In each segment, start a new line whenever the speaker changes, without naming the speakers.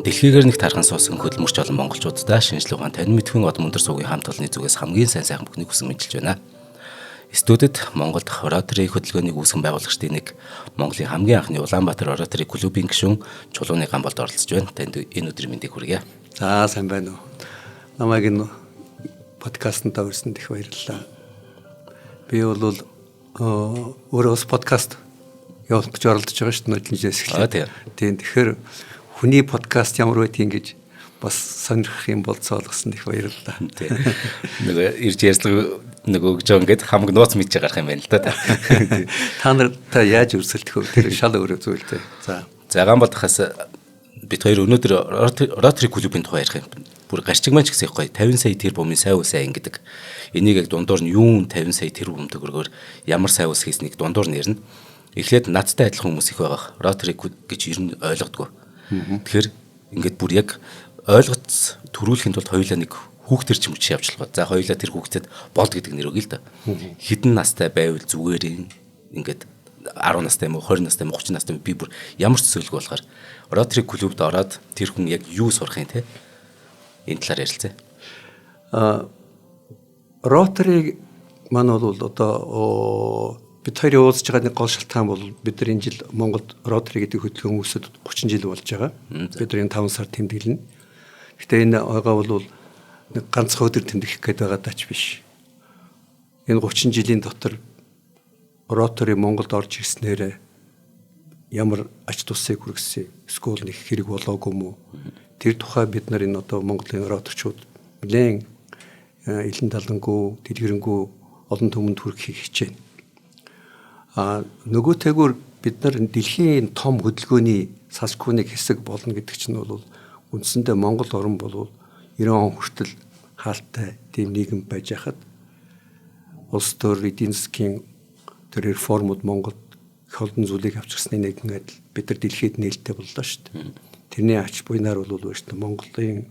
Дэлхийгээр нэг тархан суусан хөдөлмөрч олон монголчуудаа шинжлэх ухаан тань мэдхэн од мөндөр суугийн хамт олонны зүгээс хамгийн сайн бүхнийг хүсэн мэдчилж байна. Студид Монголд Rotary хөдөлгөөнийг үүсгэн байгуулагчдын нэг Монголын хамгийн анхны Улаанбаатар Rotary клубын гишүүн Чулууны Гамболд оролцож байна. Танд энэ өдрийн мэндийг хүргье.
За сайн байна уу. Намайг энэ подкастнда өрсөнд их баярлалаа. Би бол өөрөө подкаст явуулах гэж оролдож байгаа шүү дээ нодлонжээс эхлээд. Тийм тэгэхээр хүний подкаст ямар байдгийг гэж бас сонирхох юм болцоолгосон их баярлалаа.
Нөгөө ирж ярьслаг нөгөө гэж ингээд хамаг нууц мэдж гарах юм байна л да.
Та нартай яаж өрсөлдөх вэ? Тэр шал өөрөө зүйлтэй.
За Гамболдохоос бид хоёр өнөөдөр Rotary клубын тухай ярих юм. Бүр гарчиг маань ч гэсэн их гоё 50 сая тэр бумын сайн үсэн гэдэг. Энийг яг дундуур нь юун 50 сая тэр бум төгрөгөөр ямар сайн үс хийснийг дундуур нь ярина. Эхлээд надтай адилхан хүмүүс их байгаа. Rotary гэж ер нь ойлгодгоо. Тэгэхээр ингээд бүр яг ойлгоц төрүүлэхэд бол хоёулаа нэг хүүхдэр ч мөч явуулчихлаа. За хоёулаа тэр хүүхдэд болд гэдэг нэр өгье л да. Хэдэн настай байвал зүгээр ингээд 10 настай юм уу 20 настай юм уу 30 настай юм би бүр ямар ч зөвлөгөө болохоор Rotary клубд ороод тэр хүн яг юу сурах юм те энэ талаар ярилцъя.
Rotary маань бол одоо бид хоёрын уулзж байгаа нэг гол шалтгаан бол бид нар энэ жил Монголд Rotary гэдэг хөтөлбөр үүсэд 30 жил болж байгаа. Бид нар энэ 5 сар тэмдэглэнэ. Гэхдээ энэ ойгоо бол нэг ганцхан өдөр тэмдэглэх гээд байгаа даач биш. Энэ 30 жилийн дотор Rotary Монголд орж ирснээр ямар ач тусыг хүргэсэн, скул нэг хэрэг болоогүй мүү. Тэр тухай бид нар энэ одоо Монголын Rotary-чууд нэлээд илэн далангуу, дэлгэрэнгүй олон түмэнд хүрэхийг хичээнэ. Нөгөөтэйгүр бид нар дэлхийн том хөдөлгөөний салшгүйний хэсэг болно гэдэг чинь бол үндсэндээ Монгол орн бол 90 он хүртэл хаалттай тийм нийгэм байж хахад улс төр эдийн засгийн тэр реформууд Монголд их олон зүйлийг авчирсны нэгэн адил бид нар дэлхийд нээлттэй боллоо шүү дээ. Тэрний ач буйнаар бол шүү дээ Монголын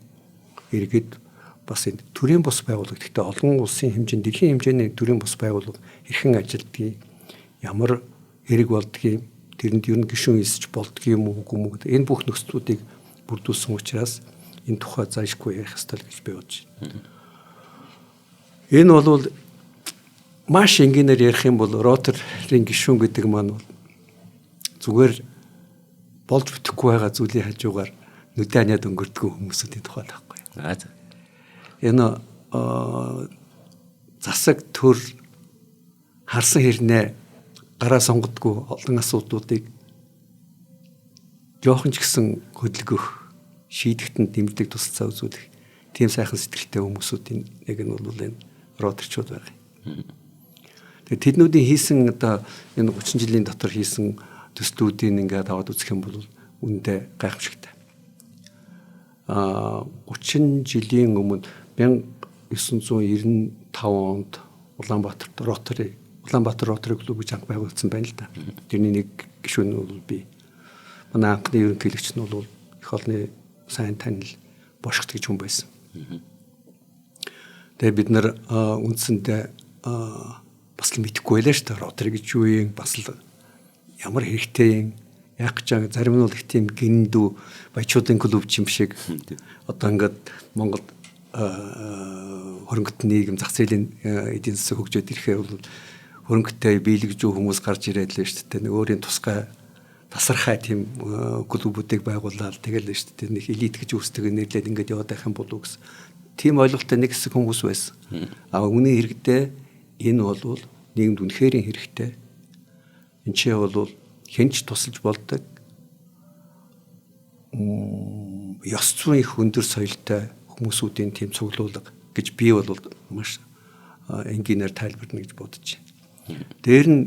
иргэд бас энэ төрийн бус байгууллага гэхдээ олон улсын хэмжээнд дэлхийн хэмжээний төрийн бус байгууллага хэрхэн ажилдгийг ямар хэрэг болдгийг тэрэнд ер нь гишүүн эсэж болдгийг юм уу үгүй мүү гэдэг энэ бүх нөхцлүүдийг бүрдүүлсэн учраас энэ тухай заашгүй ярих ёстой л гэж би бодож байна. Энэ бол маш энгийнээр ярих юм бол Rotary-ийн гишүүн гэдэг маань зүгээр болж бүтэхгүй байгаа зүйлийн хажуугаар нүдэн аниад өнгөрдөг хүмүүсийн тухай таахгүй. Энэ засаг төр харсан хэрнээ гараа сонгодгүй олон асуудлуудыг жоохон ч гэсэн хөдөлгөх, шийдэхтэн дэмждэг тусалцаа үзүүлэх тийм сайхан сэтгэлтэй хүмүүсүүдийн нэг нь бол энэ Rotary-чууд байгаа юм. Тэгээд тэднүүдийн хийсэн одоо энэ 30 жилийн дотор хийсэн төслүүдийн ингээд аваад үзэх юм бол үүндээ гайхамшигтай. 30 жилийн өмнө 1995 онд Улаанбаатар Rotary клуб гэж анх байгуулсан байна л да. Тэрний нэг гишүүн нь бол би. Манай анхны ерөнхийлөгч нь бол их олны сайн танил бошгт гэж хүн байсан. Тэгээ бид нар үндсэндээ бас л мэдэхгүй байлаа шүү дээ. Rotary гэж юу юм бас л ямар хэрэгтэй юм яг гэж зарим нь бол их тийм гиндүү баячуудын клуб юм шиг одоо ингээд Монголд хөрөнгөт нийгэм зах зээлийн эдийн засаг хөгжөөд ирэхээр бол хөрөнгөтэй биелэгжүү хүмүүс гарч ирээд л шүү дээ. Нэг өөрийн тусгай тасархай тийм клубүүдийг байгуулаад тэгэл л шүү дээ. Нэг элит гэж үүсдэг нэрлээд ингээд яваад байх юм болов уу гэсэн. Тийм ойлголттой нэг хэсэг хүмүүс байсан. Үүний хэрэгдээ энэ бол нийгэмд үнэхэрийн хэрэгтэй. Энд чи бол хэнч тусалж болдог. Ёс зүйн их өндөр соёлтой хүмүүсүүдийн тийм цуглуулга гэж би бол маш энгийнээр тайлбарна гэж бодож байна. Дээр нь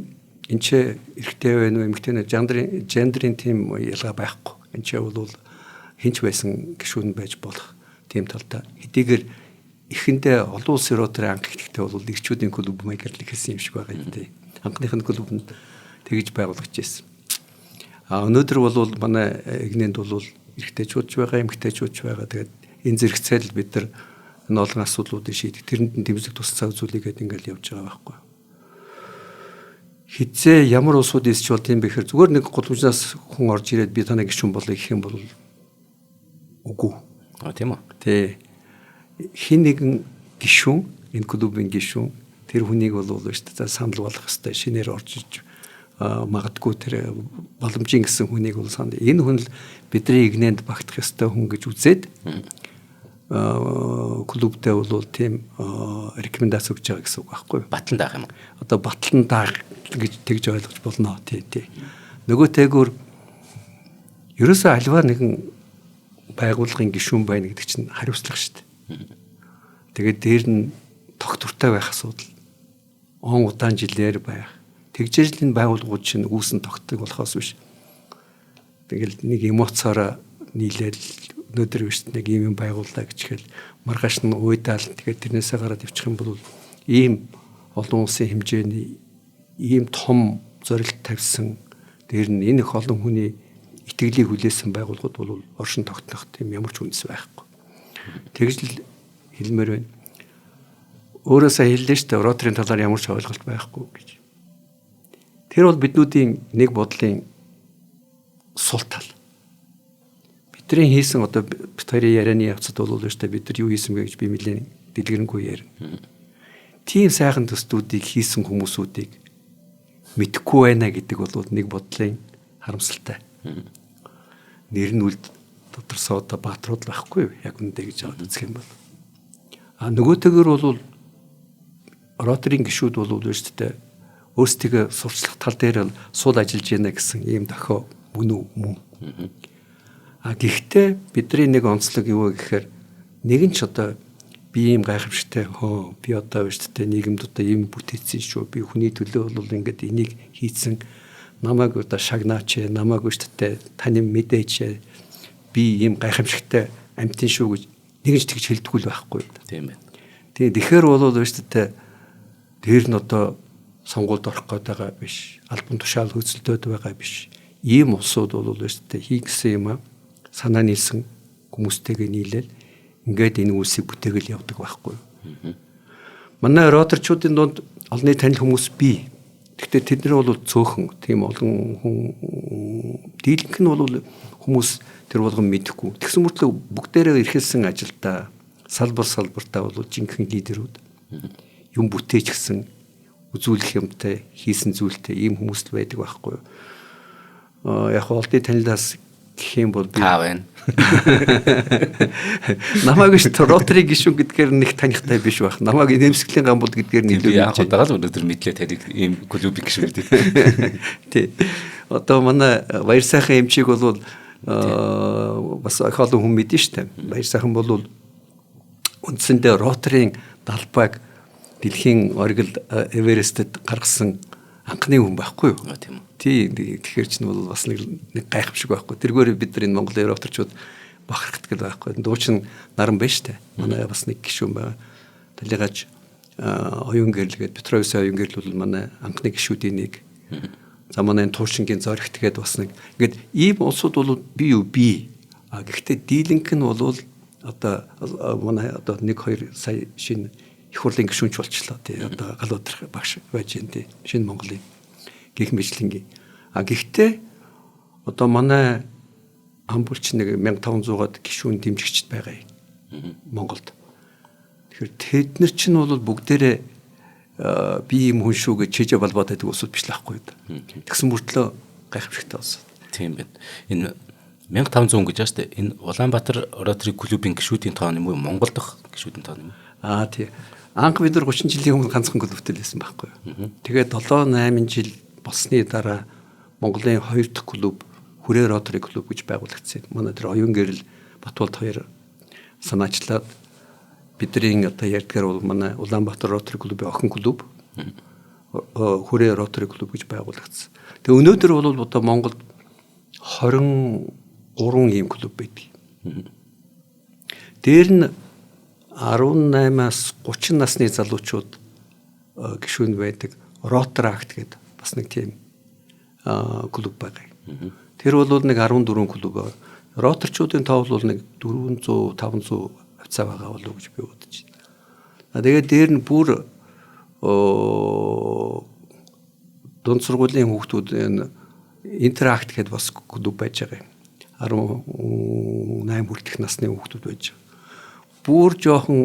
энэ ч эрэгтэй байна уу эмэгтэй нэ гендрийн тийм ялгаа байхгүй. Энэ ч бол хинч байсан гишүүн байж болох тийм талтай. Хэдийгээр эхэндээ олон улсын Rotary анх ихтэй бол ирчүүдийн клуб маягаар л ихсэн юм шиг байгаа юм дээ. Анхных нь клубнд тэгж байгуулагдж байсан. Өнөөдөр бол манай игнэнд бол эрэгтэйчүүд ч байгаа, эмэгтэйчүүд ч байгаа. Тэгээд энэ зэрэгцээл бид нар олон асуудлуудыг шийдэх тэрэнд нь дэмжлэг тусалцаа үзүүлээгээд ингээл явж байгаа байхгүй. Хизээ ямар улсууд эсч болт юм бэ гэхээр зүгээр нэг голомжнаас хүн орж ирээд би танай гишүүн болъё гэх юм бол үгүй.
Тийм үү.
Тэ хин нэгэн гишүүн энэ клубын гишүүн тэр хүнийг бол шүү дээ санал болгох хэрэгтэй шинээр орж иж магадгүй тэр боломжийн гэсэн хүнийг бол санд энэ хүн л бидний игнэнд багтах ёстой хүн гэж үзээд клубтэй бол тийм рекомендац өгч байгаа гэсэн үг байхгүй юу?
Батлан даах юм.
Одоо батлан даах гэж тэгж ойлгож болно тий. Нөгөөтэйгөр ерөөсөө альва нэгэн байгууллагын гишүүн байна гэдэг чинь хариуцлага шүү дээ. Тэгээд дээр нь тогтвортой байх асуудал. Он удаан жилээр байх. Тэгжээж л энэ байгууллагууд чинь үүсэн тогтдог болохоос биш. Тэгэл нэг эмоцоор нийлээл өнөөдөр биш нэг юм байгууллаа гэж хэл маргааш нь уйдаал тэгээд тэрнээсээ гараад явчих юм бол ийм олон улсын хэмжээний ийм том зорилт тавьсан дээр нь энэ их олон хүний итгэлийг хүлээсэн байгууллагууд бол оршин тогтнох тийм ямар ч үндэс байхгүй. Тэгж л хэлмээр байна. Өөрөөсөө хэллээ шүү дээ. Роторын талаар ямар ч ойлголт байхгүй гэж. Тэр бол биднүүдийн нэг бодлын сул тал. Бидний хийсэн одоо бид хоёрын ярианы явцад бол шүү дээ бид нар юу хийсэн бэ гэж би нэлээд дэлгэрэнгүй ярина. Тийм сайхан төслүүдийг хийсэн хүмүүсүүдийг мэдэхгүй байна гэдэг бол нэг бодлын харамсалтай. Нэр нь үл тодорсоо одоо бааtruуд байхгүй юу? Яг үндэ гэж үзэх юм бол. Нөгөөтэйгөр бол роторын гишүүд бол шүү дээ өөрсдөө сурчлах тал дээр суул ажиллаж байна гэсэн ийм дохио мөн. Гэхдээ бидний нэг онцлог юу вэ гэхээр нэгэн ч одоо би ийм гайхамшигтай би одоо шүү дээ нийгэмд одоо ийм бүтээсэн шүү би хүний төлөө бол ингээд энийг хийцэн намайг одоо шагнаач намайг шүү дээ таны мэдээч би ийм гайхамшигтай амтэн шүү гэж нэгэн ч тэгж хэлдэггүй л байхгүй.
Тийм байна.
Тэгэхээр бол шүү дээ тэр нь одоо сонгуульд орох гээд байгаа биш. Албан тушаал хөдөлтөд байгаа биш. Ийм улсууд бол шүү дээ хийгсэн юм санаа нийлсэн хүмүүстэйгээ нийлээл ингээд энэ үйлсийг бүтээгээл явдаг байхгүй. Манай роторчуудын донд олонний танил хүмүүс бий. Гэхдээ тэд нар бол цөөхөн тийм олон хүн дийлэнх нь бол хүмүүс тэр болгон мэдэхгүй. Тэгсэн мөртлөө бүгдээрээ эрхэлсэн ажилдаа салбартаа бол жинхэнэ лидерүүд юм бүтээж гсэн үзүүлэх юмтай хийсэн зүйлтэй ийм хүмүүс л байдаг байхгүй. Яг олдын танилаас гэх юм бол би
байна.
Намайг ш ротори гишүүн гэдгээр нэг танихтай биш байх. Намайг нэмсглийн гамбууд гэдгээр нь илүү
яг удаага л өнөөдөр мэдлээ таныг ийм клубын гишүүн гэдэг.
Тий. Одоо манай баяр сайхан эмчийг бол бас их олон хүн мэднэ штэ. Баяр сайхан бол үндсэндээ роторийн далбайг дэлхийн оргил Эверестэд гаргасан анхны хүн байхгүй юу?
Тийм үү.
Тэгэхээр ч нь бол бас нэг гайхамшиг байхгүй. Тэргээр бид нар энэ Монголын роторчууд бахархдаг байхгүй. Дуучин наран байна штэ. Манай бас нэг гишүүн байгаа. Талигаач оюун гэрэлгээд Петровсын оюун гэрэл бол манай анхны гишүүдийн нэг. За манай Туушингийн зоригт гээд бас нэг. Ингээд ийм улсууд бол бий. Гэхдээ дийлэнх нь бол одоо манай одоо 1-2 сая шинэ их хурлын гишүүнч болчлоо тий одоо галуудрах багш байж энэ тий шинэ Монголын гих мэдлэнгийн гэхдээ одоо манай амбулч нэг 1500-аад гишүүн дэмжигчд байгаа юм Монголд. Тэгэхээр тэд нар чинь бол бүгдээрээ би юм хүн шүү гэж чижээ балбаад байдаг усуд биш л ахгүй да. Тэгсэн мөртлөө гайхамшигтай болсон.
Тийм байна. Энэ 1500 гэж байна шүү дээ. Энэ Улаанбаатар роторы клубын гишүүдийн тоон юм уу? Монгол дахь гишүүдийн тоон юм уу? Тий.
Анх бид нар 30 жилийн өмнө ганцхан клубтэй лсэн байхгүй юу. Тэгээд 7-8 жил болсны дараа Монголын 2 дахь клуб Хүрээ роторы клуб гэж байгуулагдсан. Манай тэр оюун гэрэл Батболд 2 санаачлаад бидний одоо ярьдгаар бол манай Улаанбаатар роторы клубын охин клуб Хүрээ роторы клуб гэж байгуулагдсан. Тэгээ өнөөдөр бол одоо Монголд 23 ийм клуб байдаг. Дээр нь 18-аас 30 насны залуучууд гишүүн байдаг Ротор акт гэдэг бас нэг тийм клуб байгаа. Тэр бол нэг 14 клуб байгаа. Роторчуудын тоо бол нэг 400 500 хавцаа байгаа болов уу гэж би бодож байна. Тэгээд дээр нь бүр дунд сургуулийн хүүхдүүд энэ интеракт гэдэг бас клуб байж байгаа юм. 18 хүртэх насны хүүхдүүд байж байгаа. Бүр жоохон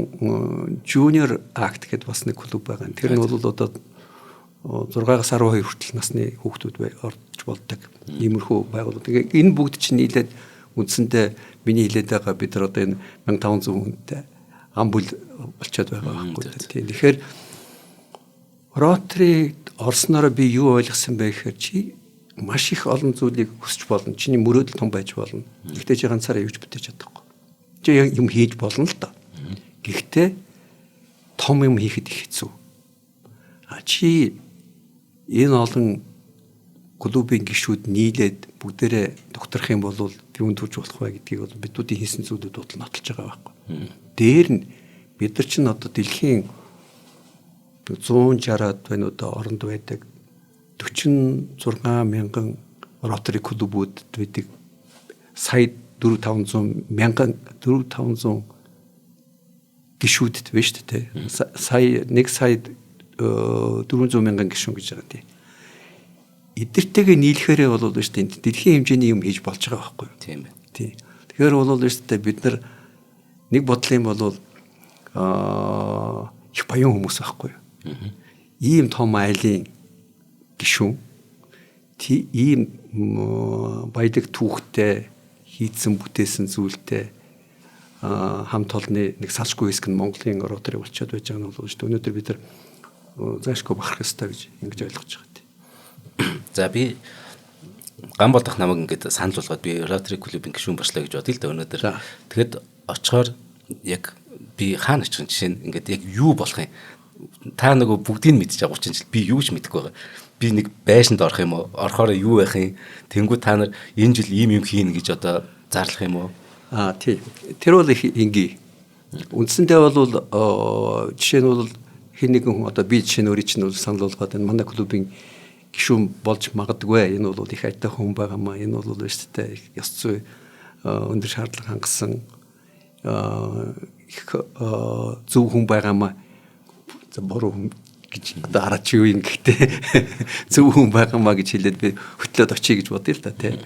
junior act гэдэг бас нэг клуб байгаа. Тэр нь бол одоо 6-аас 12 хүртэл насны хүүхдүүд орж болдог. Иймэрхүү байгууллага. Тэгээ энэ бүгд чинь нийлээд үндсэндээ миний хэлээд байгаа бид нар одоо энэ 1500 хүнтэй ам бүл болчиход байгаа байхгүй. Тийм. Тэгэхээр Rotary орсноор би юу ойлгосон бэ гэхээр чи маш их олон зүйлийг хүсч болно. Чиний мөрөөдөл том байж болно. Гэхдээ чи ганцаараа юуч бүтээж чадахгүй. Чи юм хийж болно л доо. Гэхдээ том юм хийхэд их хэцүү. Чи энэ олон клубын гишүүд нийлээд бүгдээрээ докторх юм бол би өндөрж болох бай гэдгийг бол бидүүдийн хийсэн зүйлүүд бол нотолж байгаа байхгүй. Дээр нь бид нар чинь одоо дэлхийн 160-аад байна одоо оронд байдаг 46,000 Rotary клубүүд байдаг. Сая 4-500 гишүүдэд байна шүү дээ. Сая 400 мянган гишүүн гэж байгаа тийм. Эдэртэйгээ нийлэхээрээ бол шүү дээ дэлхийн хэмжээний юм хийж болж байгаа байхгүй юу? Тийм байна. Тийм. Тэгэхээр бол шүү дээ бид нар нэг бодлын бол их баян хүмүүс байхгүй юу? Ийм том айлын гишүүн ийм баялаг түүхтэй хийцэн бүтээсэн зүйлтэй хамт олонны нэг салшгүй хэсэг нь Монголын Rotary болчиход байж байгаа нь бол шүү дээ. Өнөөдөр бид нар заашгүй бахарх ёстой гэж ингэж ойлгож байгаа тийм.
За би ган болдох намайг ингээд санал болгоод би Rotary клубын гишүүн болчлаа гэж бодъё л да өнөөдөр. Тэгэхэд очихоор яг би хаана очих жишээ нь ингээд яг юу болох юм? Та нөгөө бүгдийг мэдчих байгаа 30 жил би юу ч мэдэхгүй байгаа. Би нэг байшинд орох юм уу? Орохоор юу байх юм? Тэнгүү та нар энэ жил ийм юм хийнэ гэж одоо зарлах юм уу?
Тийм. Тэр бол их ингийн. Үндсэндээ бол жишээ нь бол хэн нэгэн хүн одоо би жишээ нь өөрийн чинь санал болгоод энэ манай клубын гишүүн болж магадгүй. Энэ бол их айтай хүн байгаамаа. Энэ бол шүү дээ ёс зүй өндөр шаардлага хангасан их зөв хүн байгаамаа. За буруу хүн гэж одоо хараач юу юм гэхдээ зөв хүн байгаамаа гэж хэлээд би хөтлөөд очие гэж бодъё л та тийм.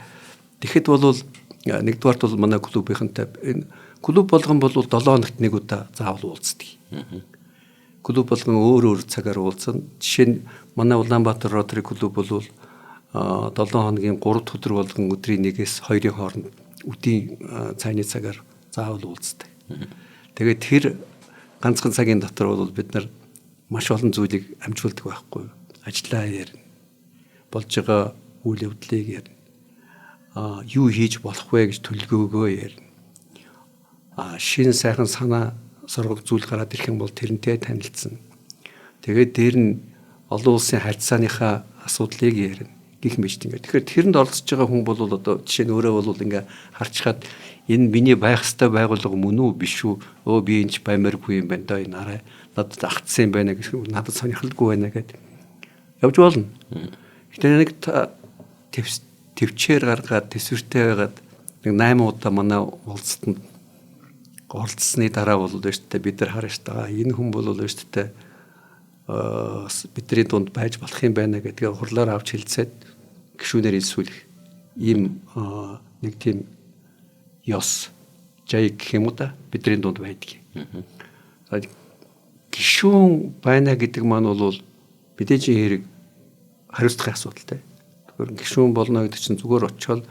Тэгэхэд бол нэгдүгээрт бол манай клубийнхантай энэ клуб болгон бол 7 хоногт нэг удаа заавал уулздаг. Клуб болгон өөр цагаар уулзсан. Жишээ нь манай Улаанбаатар Rotary клуб бол 7 хоногийн 3 дахь өдөр болгон өдрийн 1-ээс 2-ын хооронд үдийн цайны цагаар заавал уулздаг. Тэгээд тэр ганцхан цагийн дотор бол бид нар маш олон зүйлийг амжуулдаг байхгүй. Ажлаа ярина. Болж байгаа үйл явдлыг ярина. Юу хийж болох вэ гэж төлөвлөгөөгөө ярина. Шинэ сайхан санаа соргол зүйл гараад ирэх юм бол тэрнтэй танилцсан. Тэгээд дээр нь олон улсын харьцааныхаа асуудлыг ярина. Гэх мэт ингээд. Тэгэхээр тэрэнд оролцож байгаа хүн бол одоо жишээ нь өөрөө бол ингээ харчхад энэ миний байх ёстой байгууллага мөн үү биш үү? Өө би энэ ч баймааргүй юм байна даа энэ арай надад агтсан юм байна гэх надад сонирхолгүй байна гэд явж болно. Гэтэ нэг төвчээр гаргаад төсвөртэй байгаад нэг 8 удаа манай уулзалтанд оролцсны дараа бол өөртөө бид нар харж байгаа. Энэ хүн бол өөртөө бидний дунд байж болох юм байна гэдгээ хурлаар авч хэлцээд гишүүнээр илсүүлэх ийм нэг тийм ёс жай гэх юм уу да бидний дунд байдаг. Гишүүн байна гэдэг маань бол мэдээж хэрэг хариуцлагын асуудалтай. Тэгэхээр гишүүн болно гэдэг чинь зүгээр очиод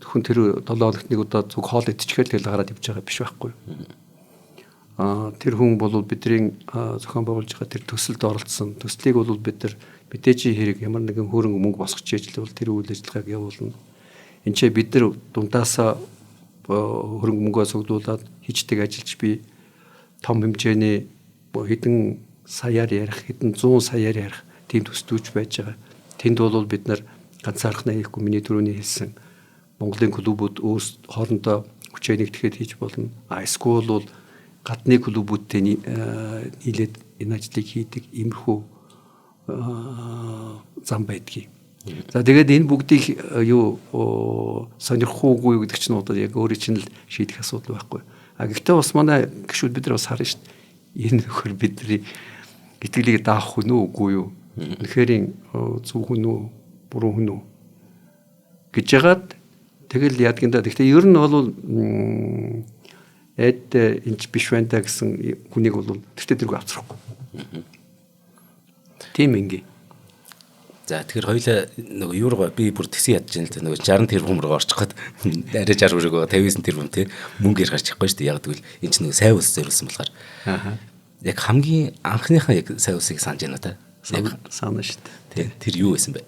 зөвхөн тэр 7 хоногт нэг удаа зүг хоол идчихээр тэгэл гараад явж байгаа биш байхгүй. Тэр хүн бол бидний зохион байгуулж байгаа тэр төсөлд оролцсон. Төслийг бол бид нар мэдээж хэрэг ямар нэгэн хөрөнгө мөнгө босгож ижил бол тэр үйл ажиллагааг явуулна. Энд ч бид нар дундаасаа хөрөнгө мөнгөө цуглуулад хийдэг ажилч би том хэмжээний хэдэн саяар ярих, хэдэн 100 саяар ярих тийм төслүүч байж байгаа. Тэнд бол бид нар ганцаархнаа хийхгүй миний түрүүний хэлсэн Монголын клубүүд өөрс хоорондоо хүчээ нэгтгэхэд хийж болно. Эсвэл бол гадны клубүүдтэй нийлээд энэ ажлыг хийдэг иймэрхүү зам байдгийг. За тэгээд энэ бүгдийг юу сонирхоогүй гэдэг чинь одоо яг өөрийн чинь л шийдэх асуудал байхгүй. Гэхдээ бас манай гишүүд бид нар бас харна шүү дээ. Энэ нөхөр бидний итгэлийг даах хүн үү үгүй юу? Үнэхээр зөв хүн үү буруу хүн үү гэж яагаад тэгэл яадгийн да. Гэхдээ ер нь бол эд инж биш байна да гэсэн хүнийг бол тэртээ тэргүй авцрахгүй. Тийм ингийн.
За тэгэхээр хоёлаа нөгөө евро би бүр тэгсэн ядж байна л да нөгөө 60 тэрбум руу орчих гээд арай 60 өрөөгөө 59 тэрбум тий мөнгө гарч ихгүй шүү дээ. Яг тэгвэл энэ ч нөгөө сайн ус зориулсан болохоор. Яг хамгийн анхныхаа яг сайн усыг санаж байна та.
Яг санаа шүү дээ.
Тэр юу байсан бэ?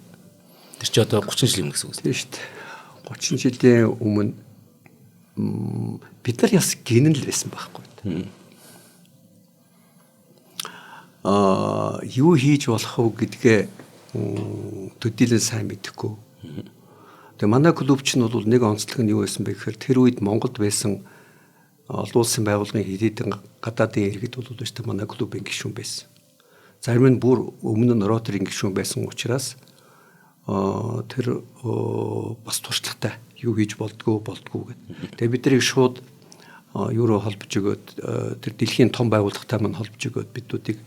Тэр чи одоо 30 жилийн өмнө гэсэн үг
тийм шүү дээ. 30 жилийн өмнө бид нар яс гинэн л байсан байхгүй. Юу хийж болох вэ гэдгээ төдийлөн сайн мэдэхгүй. Тэгээ манай клуб ч нь бол нэг онцлог нь юу байсан бэ гэхээр тэр үед Монголд байсан олон улсын байгууллагын хэдийдэн гадаадын иргэд бол биш тэ манай клубын гишүүн байсан. Зарим нь бүр өмнө нь Ротарийн гишүүн байсан учраас тэр бас туршлагатай юу хийж болдгоо гэдэг. Тэгээ бид нарыг шууд юу руу холбож өгөөд тэр дэлхийн том байгууллагатай маань холбож өгөөд бидүүдийг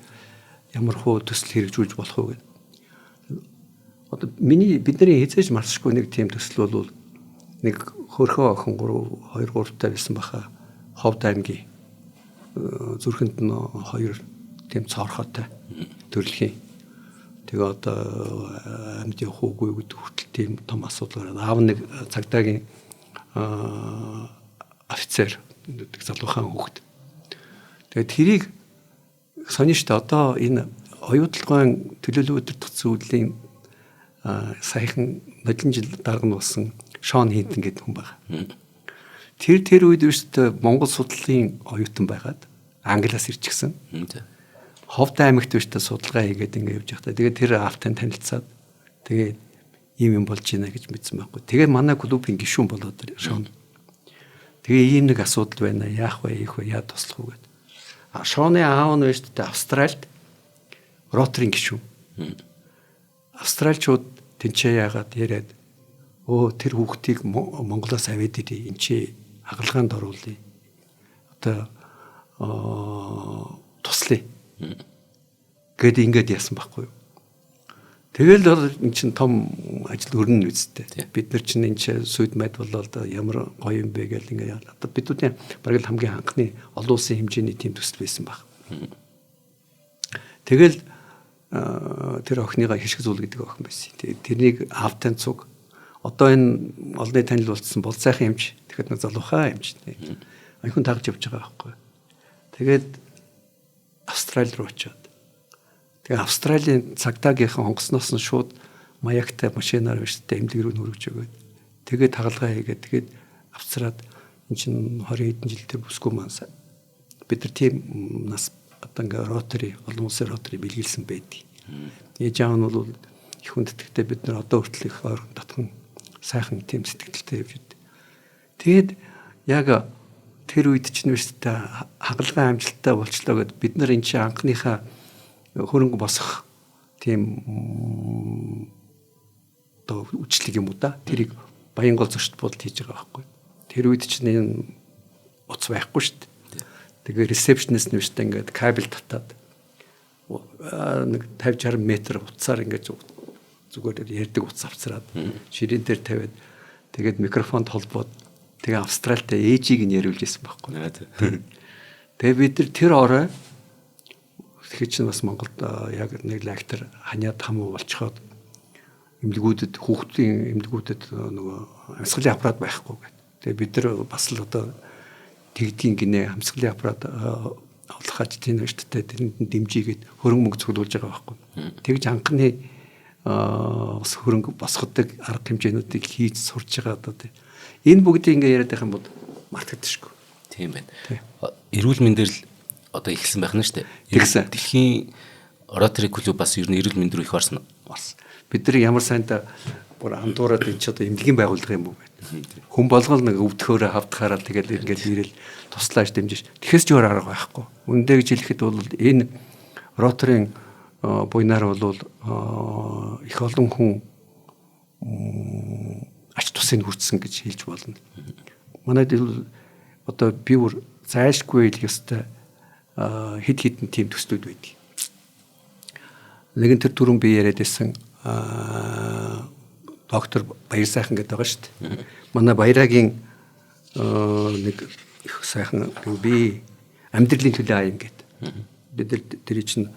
ямар хөө төсөл хэрэгжүүлж болох вэ гэдэг. Одоо бидний хязгаарч марсахгүй нэг тийм төсөл бол нэг хөрхөө охин 2 3 байсан баха. Ховд аймгийн зүрхэнд нь 2 тийм цорхотой төрөлхийн. Тэгээ одоо амьд явах уугүй гэдэг хүртэл тийм том асуудал гараад аав нэг цагдаагийн офицер гэдэг залуухан хүүхэд. Тэгээ тэрийг сони штэ одоо энэ оюутлагын төлөөлөл өдөртөх зүйлийн саяхан нөлөн жил дарга нь болсон Шон Хинтон гэдэг хүн байна. Тэр үед өстө Монгол судлалын оюутан байгаад Англиас ирчихсэн. Ховд аймагт өстө судалгаа хийгээд ингэ явж байхдаа тэгээд тэр автын танилцаад тэгээд ийм юм болж байна гэж мэдсэн байхгүй. Тэгээд манай клубын гишүүн болоод Шон. Тэгээ ийм нэг асуудал байна. Яах вэ, ийх вэ, яа туслах вэ гэдэг. Шоны аав нь өстө Австральд Ротарийн гишүүн. Австраличууд тэнцээ яагаад яриад тэр хүүхдийг Монголоос авээд ирээ энэ чи хагалгаанд оруулъя. Одоо туслая. Гэт ингэж яасан байхгүй юу. Тэгэл эн чин том ажил өрнө үсттэй. Бид нар чинь энэ чи сүйд мэд болоод ямар гоё юм бэ гэл ингэ одоо бидүүдийн бараг л хамгийн анхны олон улсын хэмжээний тийм төсөл байсан баг. Тэгэл тэр охиныгаа хишг зүүл гэдэг охин байсан. Тэрнийг автан цуг одоо энэ олонний танил болцсон бол сайхан юмч тэгэхэд нэг залуухаа юмч. Охин тагж явж байгаа байхгүй. Тэгээд Австрали руу очиод. Тэгээ Австралийн цагдаагийнхан онгоцноос нь шууд маягтай машинаар өштэй эмнэлэг рүү нүргэж өгөөд. Тэгээд хагалгаа хийгээд тэгээд авцраад эн чинь 20 хэдэн жил тэр бүсгүй маань бид нар тийм нас одоо ингээ Ротари олон улсын Ротари бэлгэлсэн байдаг. Ээж аав нь бол их хүндэтгтэй бид нар одоо хүртэл их ойрхон татхан сайхан тийм сэтгэлтэй явж байна. Тэгэд яг тэр үед чинь үстэй хагалгаа амжилттай болчлоо гэд бид нар энэ чинь анхныхаа хөрөнгө босох тийм одоо үчлэг юм уу да. Тэрийг Баянгол зочд буудалд хийж байгаа байхгүй. Тэр үед чинь энэ уц байхгүй шүү дээ. Тэгээ ресепшнист нь үстэй ингээд кабель татаад нэг 50-60 метр утсаар ингээд зүгээр ярддаг утас авцраад ширээн дээр тавиад тэгээд микрофонд холбоод тэгээ Австралитай ээжийг нь яриулж ирсэн байхгүй. Тэгээ бид нар тэр орой тэгэхээр чинь бас Монголд яг нэг лагтар ханиад хамуу болчиход эмнэлгүүдэд хүүхдийн эмнэлгүүдэд нөгөө амьсгалын аппарат байхгүй гэдэг. Тэгээ бид нар бас л одоо тэгдгийн гинэ амьсгалын аппарат олох ажлын өчтөд тэрэнд дэмжигээд хөрөнгө мөнгө цуглуулж байгаа байхгүй. Тэгж анхны бас хөрөнгө босгодог арга хэмжээнүүдийг хийж сурч байгаа одоо тийм. Энэ бүгдийг ингээ яриад байх юм бол мартагдчихгүй.
Тийм байна. Эрүүл мэндээр л одоо ихсэн байх нь шүү дээ. Дэлхийн Ротари клуб бас ер нь эрүүл мэнд рүү их орсон.
Бид нар ямар сайнта бүр андуураад энэ ч одоо эмнэлгийн байгууллага юм уу гэдэг. Хүн болгол нэг өвдөхөөрөө хавдахаараа тэгэл ингээд ирэл туслааж дэмжиж. Тэгэхээс ч өөр арга байхгүй. Үндэ гэж хэлэхэд бол энэ Ротарийн буйнаар бол их олон хүн ач тусыг хүртсэн гэж хэлж болно. Манайд одоо би бүр зайлшгүй л ёстой хэд хэдэн тийм төслүүд байдаг. Нэгэн тэр түрүүн би яриад байсан доктор Баяр сайхан гэдэг байгаа шүү дээ. Манай Баярагийн нэг их сайхан би амьдралын төлөө аян гэдэг. Бид тэр чинь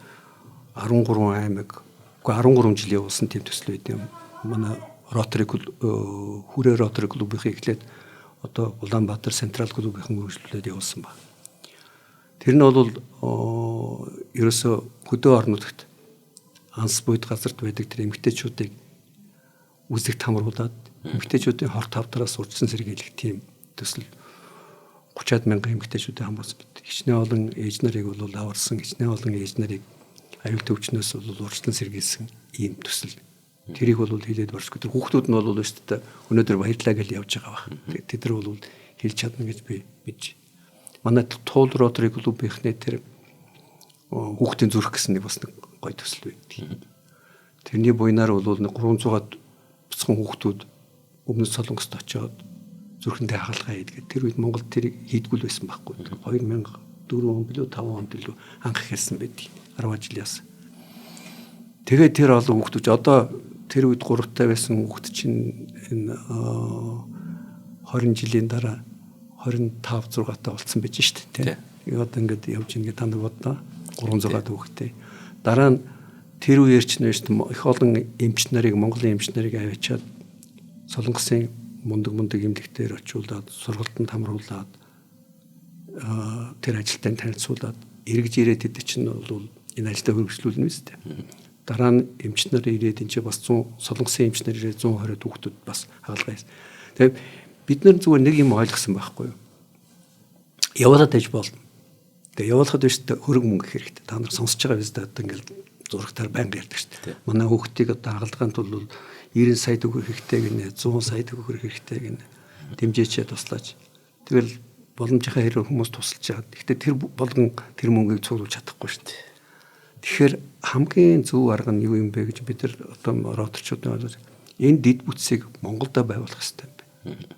13 аймаг, 13 жил явуулсан тийм төсөл байд юм. Манай Ротary хүрээ Ротary клубын эхлээд одоо Улаанбаатар Централ клубын үргэлжлүүлээд явуулсан баг. Тэр нь бол ерөөсө хөдөө орнуудад анс буйд газарт байдаг тэр эмэгтэйчүүдийг үзэгт хамруулад эмэгтэйчүүдийн хорт тавтараас урьдчилан сэргийлэх тийм төсөл 30-аад мянган эмэгтэйчүүдийг хамруулсан бид. Хичнээн олон ээж нарыг бол аварсан, хичнээн олон ээж нарыг аюул төвчнөөс бол урьдчилан сэргийлсэн ийм төсөл. Тэрийг бол хэлээд баршгүй. Тэр хүүхдүүд нь бол шүү дээ өнөөдөр баярлаа гэж явж байгаа баг. Тэд нар бол хэлж чадна гэж би мэдж. Манай Туул Ротary клубийнхний тэр хүүхдийн зүрх гэсэн нэг бас нэг гоё төсөл байдаг. Тэрний буйнаар бол нэг 300-аад буцхан хүүхдүүд өмнөд Солонгост очиод зүрхэндээ хагалгаа хийдэг. Тэр үед Монголд тэр хийдгүүл байсан байхгүй. 2004 он билүү 5 онд билүү анх хэлсэн байдаг. 10 жилээс. Тэгээд тэр олон хүүхдүүд одоо тэр үед 3-тай байсан хүүхд чинь энэ 20 жилийн дараа 25 6-тай болсон байж шүү дээ. Тэгээд одоо ингээд явж ингээд танд бодноо 300-аад хүүхдтэй. Дараа нь тэр үеэр чинь шүү дээ их олон эмч нарыг Монголын эмч нарыг аваачаад Солонгосын мундаг эмнэлэгтээр очиулаад сургалтанд хамруулад тэр ажилтнаа танилцуулаад эргэж ирээд идэв чинь бол энэ ажилдаа хөрвүүлнэ үст. Дараа нь эмч нар ирээд энэ чинь бас 100 Солонгосын эмч нар ирээд 120 хүүхдүүд бас хаалгаа хийсэн. Тэгээд бид нар зүгээр нэг юм ойлгосон байхгүй юу? Явуулаад аж болно. Тэгээд явуулахад биш хөрөг мөнгө хэрэгтэй. Та нар сонсож байгаа биз дээ одоо ингээл зурагтаар байнга ярьдаг шүү дээ. Манай хүүхдийг одоо хагалгаанд бол 90 сая төгрөг хэрэгтэй гинэ, 100 сая төгрөг хэрэгтэй гинэ. Дэмжээчээ туслаач. Тэгэл боломжийнхаа хэрэг хүмүүс тусалж байгаа. Гэхдээ тэр болгон тэр мөнгийг цуглуулж чадахгүй шүү дээ. Тэгэхээр хамгийн зөв арга нь юу юм бэ гэж бид нар одоо роторчууд нь энэ дид бүтцийг Монголда байгуулах хэрэгтэй юм байна.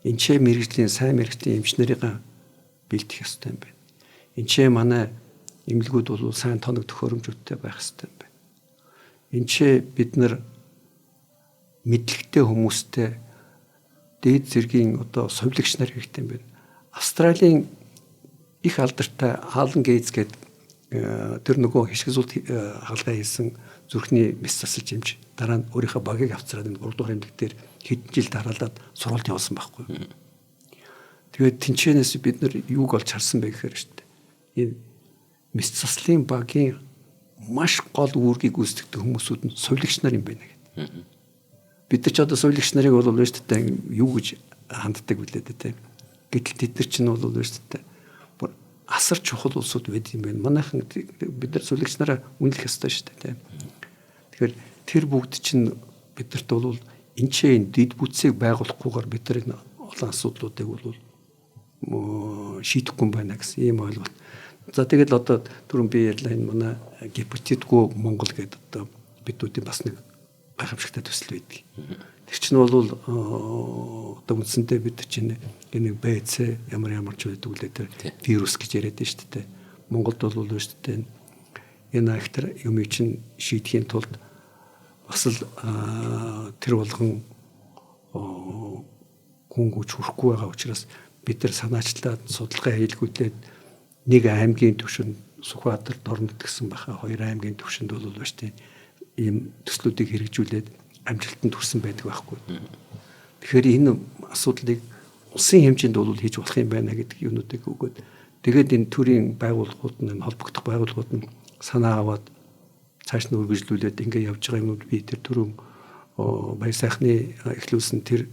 Энд ч мэрэгжлийн сайн мэрэгжлийн эмч нарыг бэлтгэх хэрэгтэй юм байна. Энд ч манай эмнэлгүүд бол сайн тоног төхөөрөмжүүдтэй байх хэрэгтэй юм байна. Энд ч бид нар мэдлэгтэй хүмүүстэй дээд зэргийн одоо совилогч нар хэрэгтэй юм байна. Австралийн их алдартай Алан Гейтс гэдэг тэр нөгөө хишгизүүлт хаалгаа хийсэн зүрхний мэс засалж юмж дараа нь өөрийнхөө багийг авцраад энэ 3 дугаар эмнэлэг дээр хэдэн жил дараалаад сургалт явуулсан байхгүй. Тэгээд тэнцэнээс бид нар юуг олж харсан бэ гэхээр шүү дээ. Энэ мэс заслын багийн маш гол үүргийг гүйцэтгэдэг хүмүүсүүд нь совилогч нар юм байна гэдэг. Бид нар ч одоо совилогч нарыг бол шүү дээ юу гэж ханддаг билээ дээ. Гэтэл тэд нар чинь бол шүү дээ асар чухал улсууд байд юм байна. Манайхан бид нар совилогч нараа үнэлэх ёстой шүү дээ. Тэгэхээр тэр бүгд чинь бидэрт бол энэ чинь дид бүтцийг байгуулахгүйгээр бид нар энэ олон асуудлуудыг бол шийдэхгүй байна гэсэн ийм ойлголт. За тэгэл одоо түрүүн би ярьлаа энэ манай гипотетгүй Монгол гэдэг одоо бидүүдийн бас нэг гайхамшигтай төсөл байдаг. Тэр чинь бол одоо үндсэндээ бид чинь энэ БЦ ямар ч байдаг үлээ тэр вирус гэж яриад байна шүү дээ. Монголд бол шүү дээ энэ ахтар юм чинь шийдэхийн тулд бас л тэр болгон хүн хүч хүрэхгүй байгаа учраас бид нар санаачлаад судалгаа хийлгүүлээд нэг аймгийн түвшинд Сүхбаатар Дорнод гэсэн баха 2 аймгийн түвшинд бол ба штэ ийм төслүүдийг хэрэгжүүлээд амжилтанд хүрсэн байдаг байхгүй. Тэгэхээр энэ асуудлыг улсын хэмжээнд бол хийж болох юм байна гэдэг юмнуудыг өгөөд тэгээд энэ төрийн байгууллагууд нь холбогдох байгууллагууд нь санаа аваад цааш нь үргэлжлүүлээд ингэ явж байгаа юмуд би тэр түрүүн баяр сайхны эхлүүлсэн тэр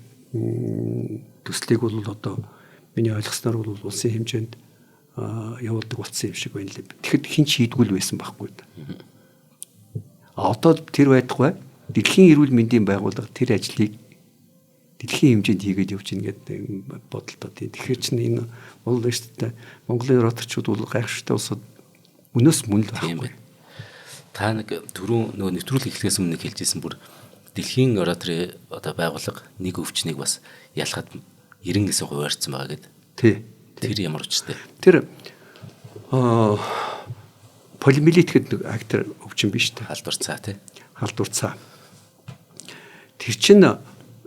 төслийг бол одоо миний ойлгосноор бол улсын хэмжээнд явуулдаг болсон юм шиг байна лээ. Тэгэхэд хин ч хийдгүүл байсан байхгүй. Одоо тэр байхгүй дэлхийн эрүүл мэндийн байгууллага тэр ажлыг дэлхийн хэмжээнд хийгээд явж ийн гэдэг бодолтой. Тэгэхээр чинь энэ бол шүү дээ Монголын роторчууд бол гайхшигтай улсууд өнөөс мөн л байхгүй.
Та нэг түрүүн нөгөө нэвтрүүлэг эхлэхээс өмнө хэлж ирсэн бүр дэлхийн ротори одоо байгууллага нэг өвчнийг бас ялахад 90% хуваарсан байгаа гэдэг.
Тий.
Тэр ямар учиртай?
Тэр полимелит гэдэг актер өвчин биш үү?
Халдвар цаа тий.
Халдвар цаа. Тэр чинь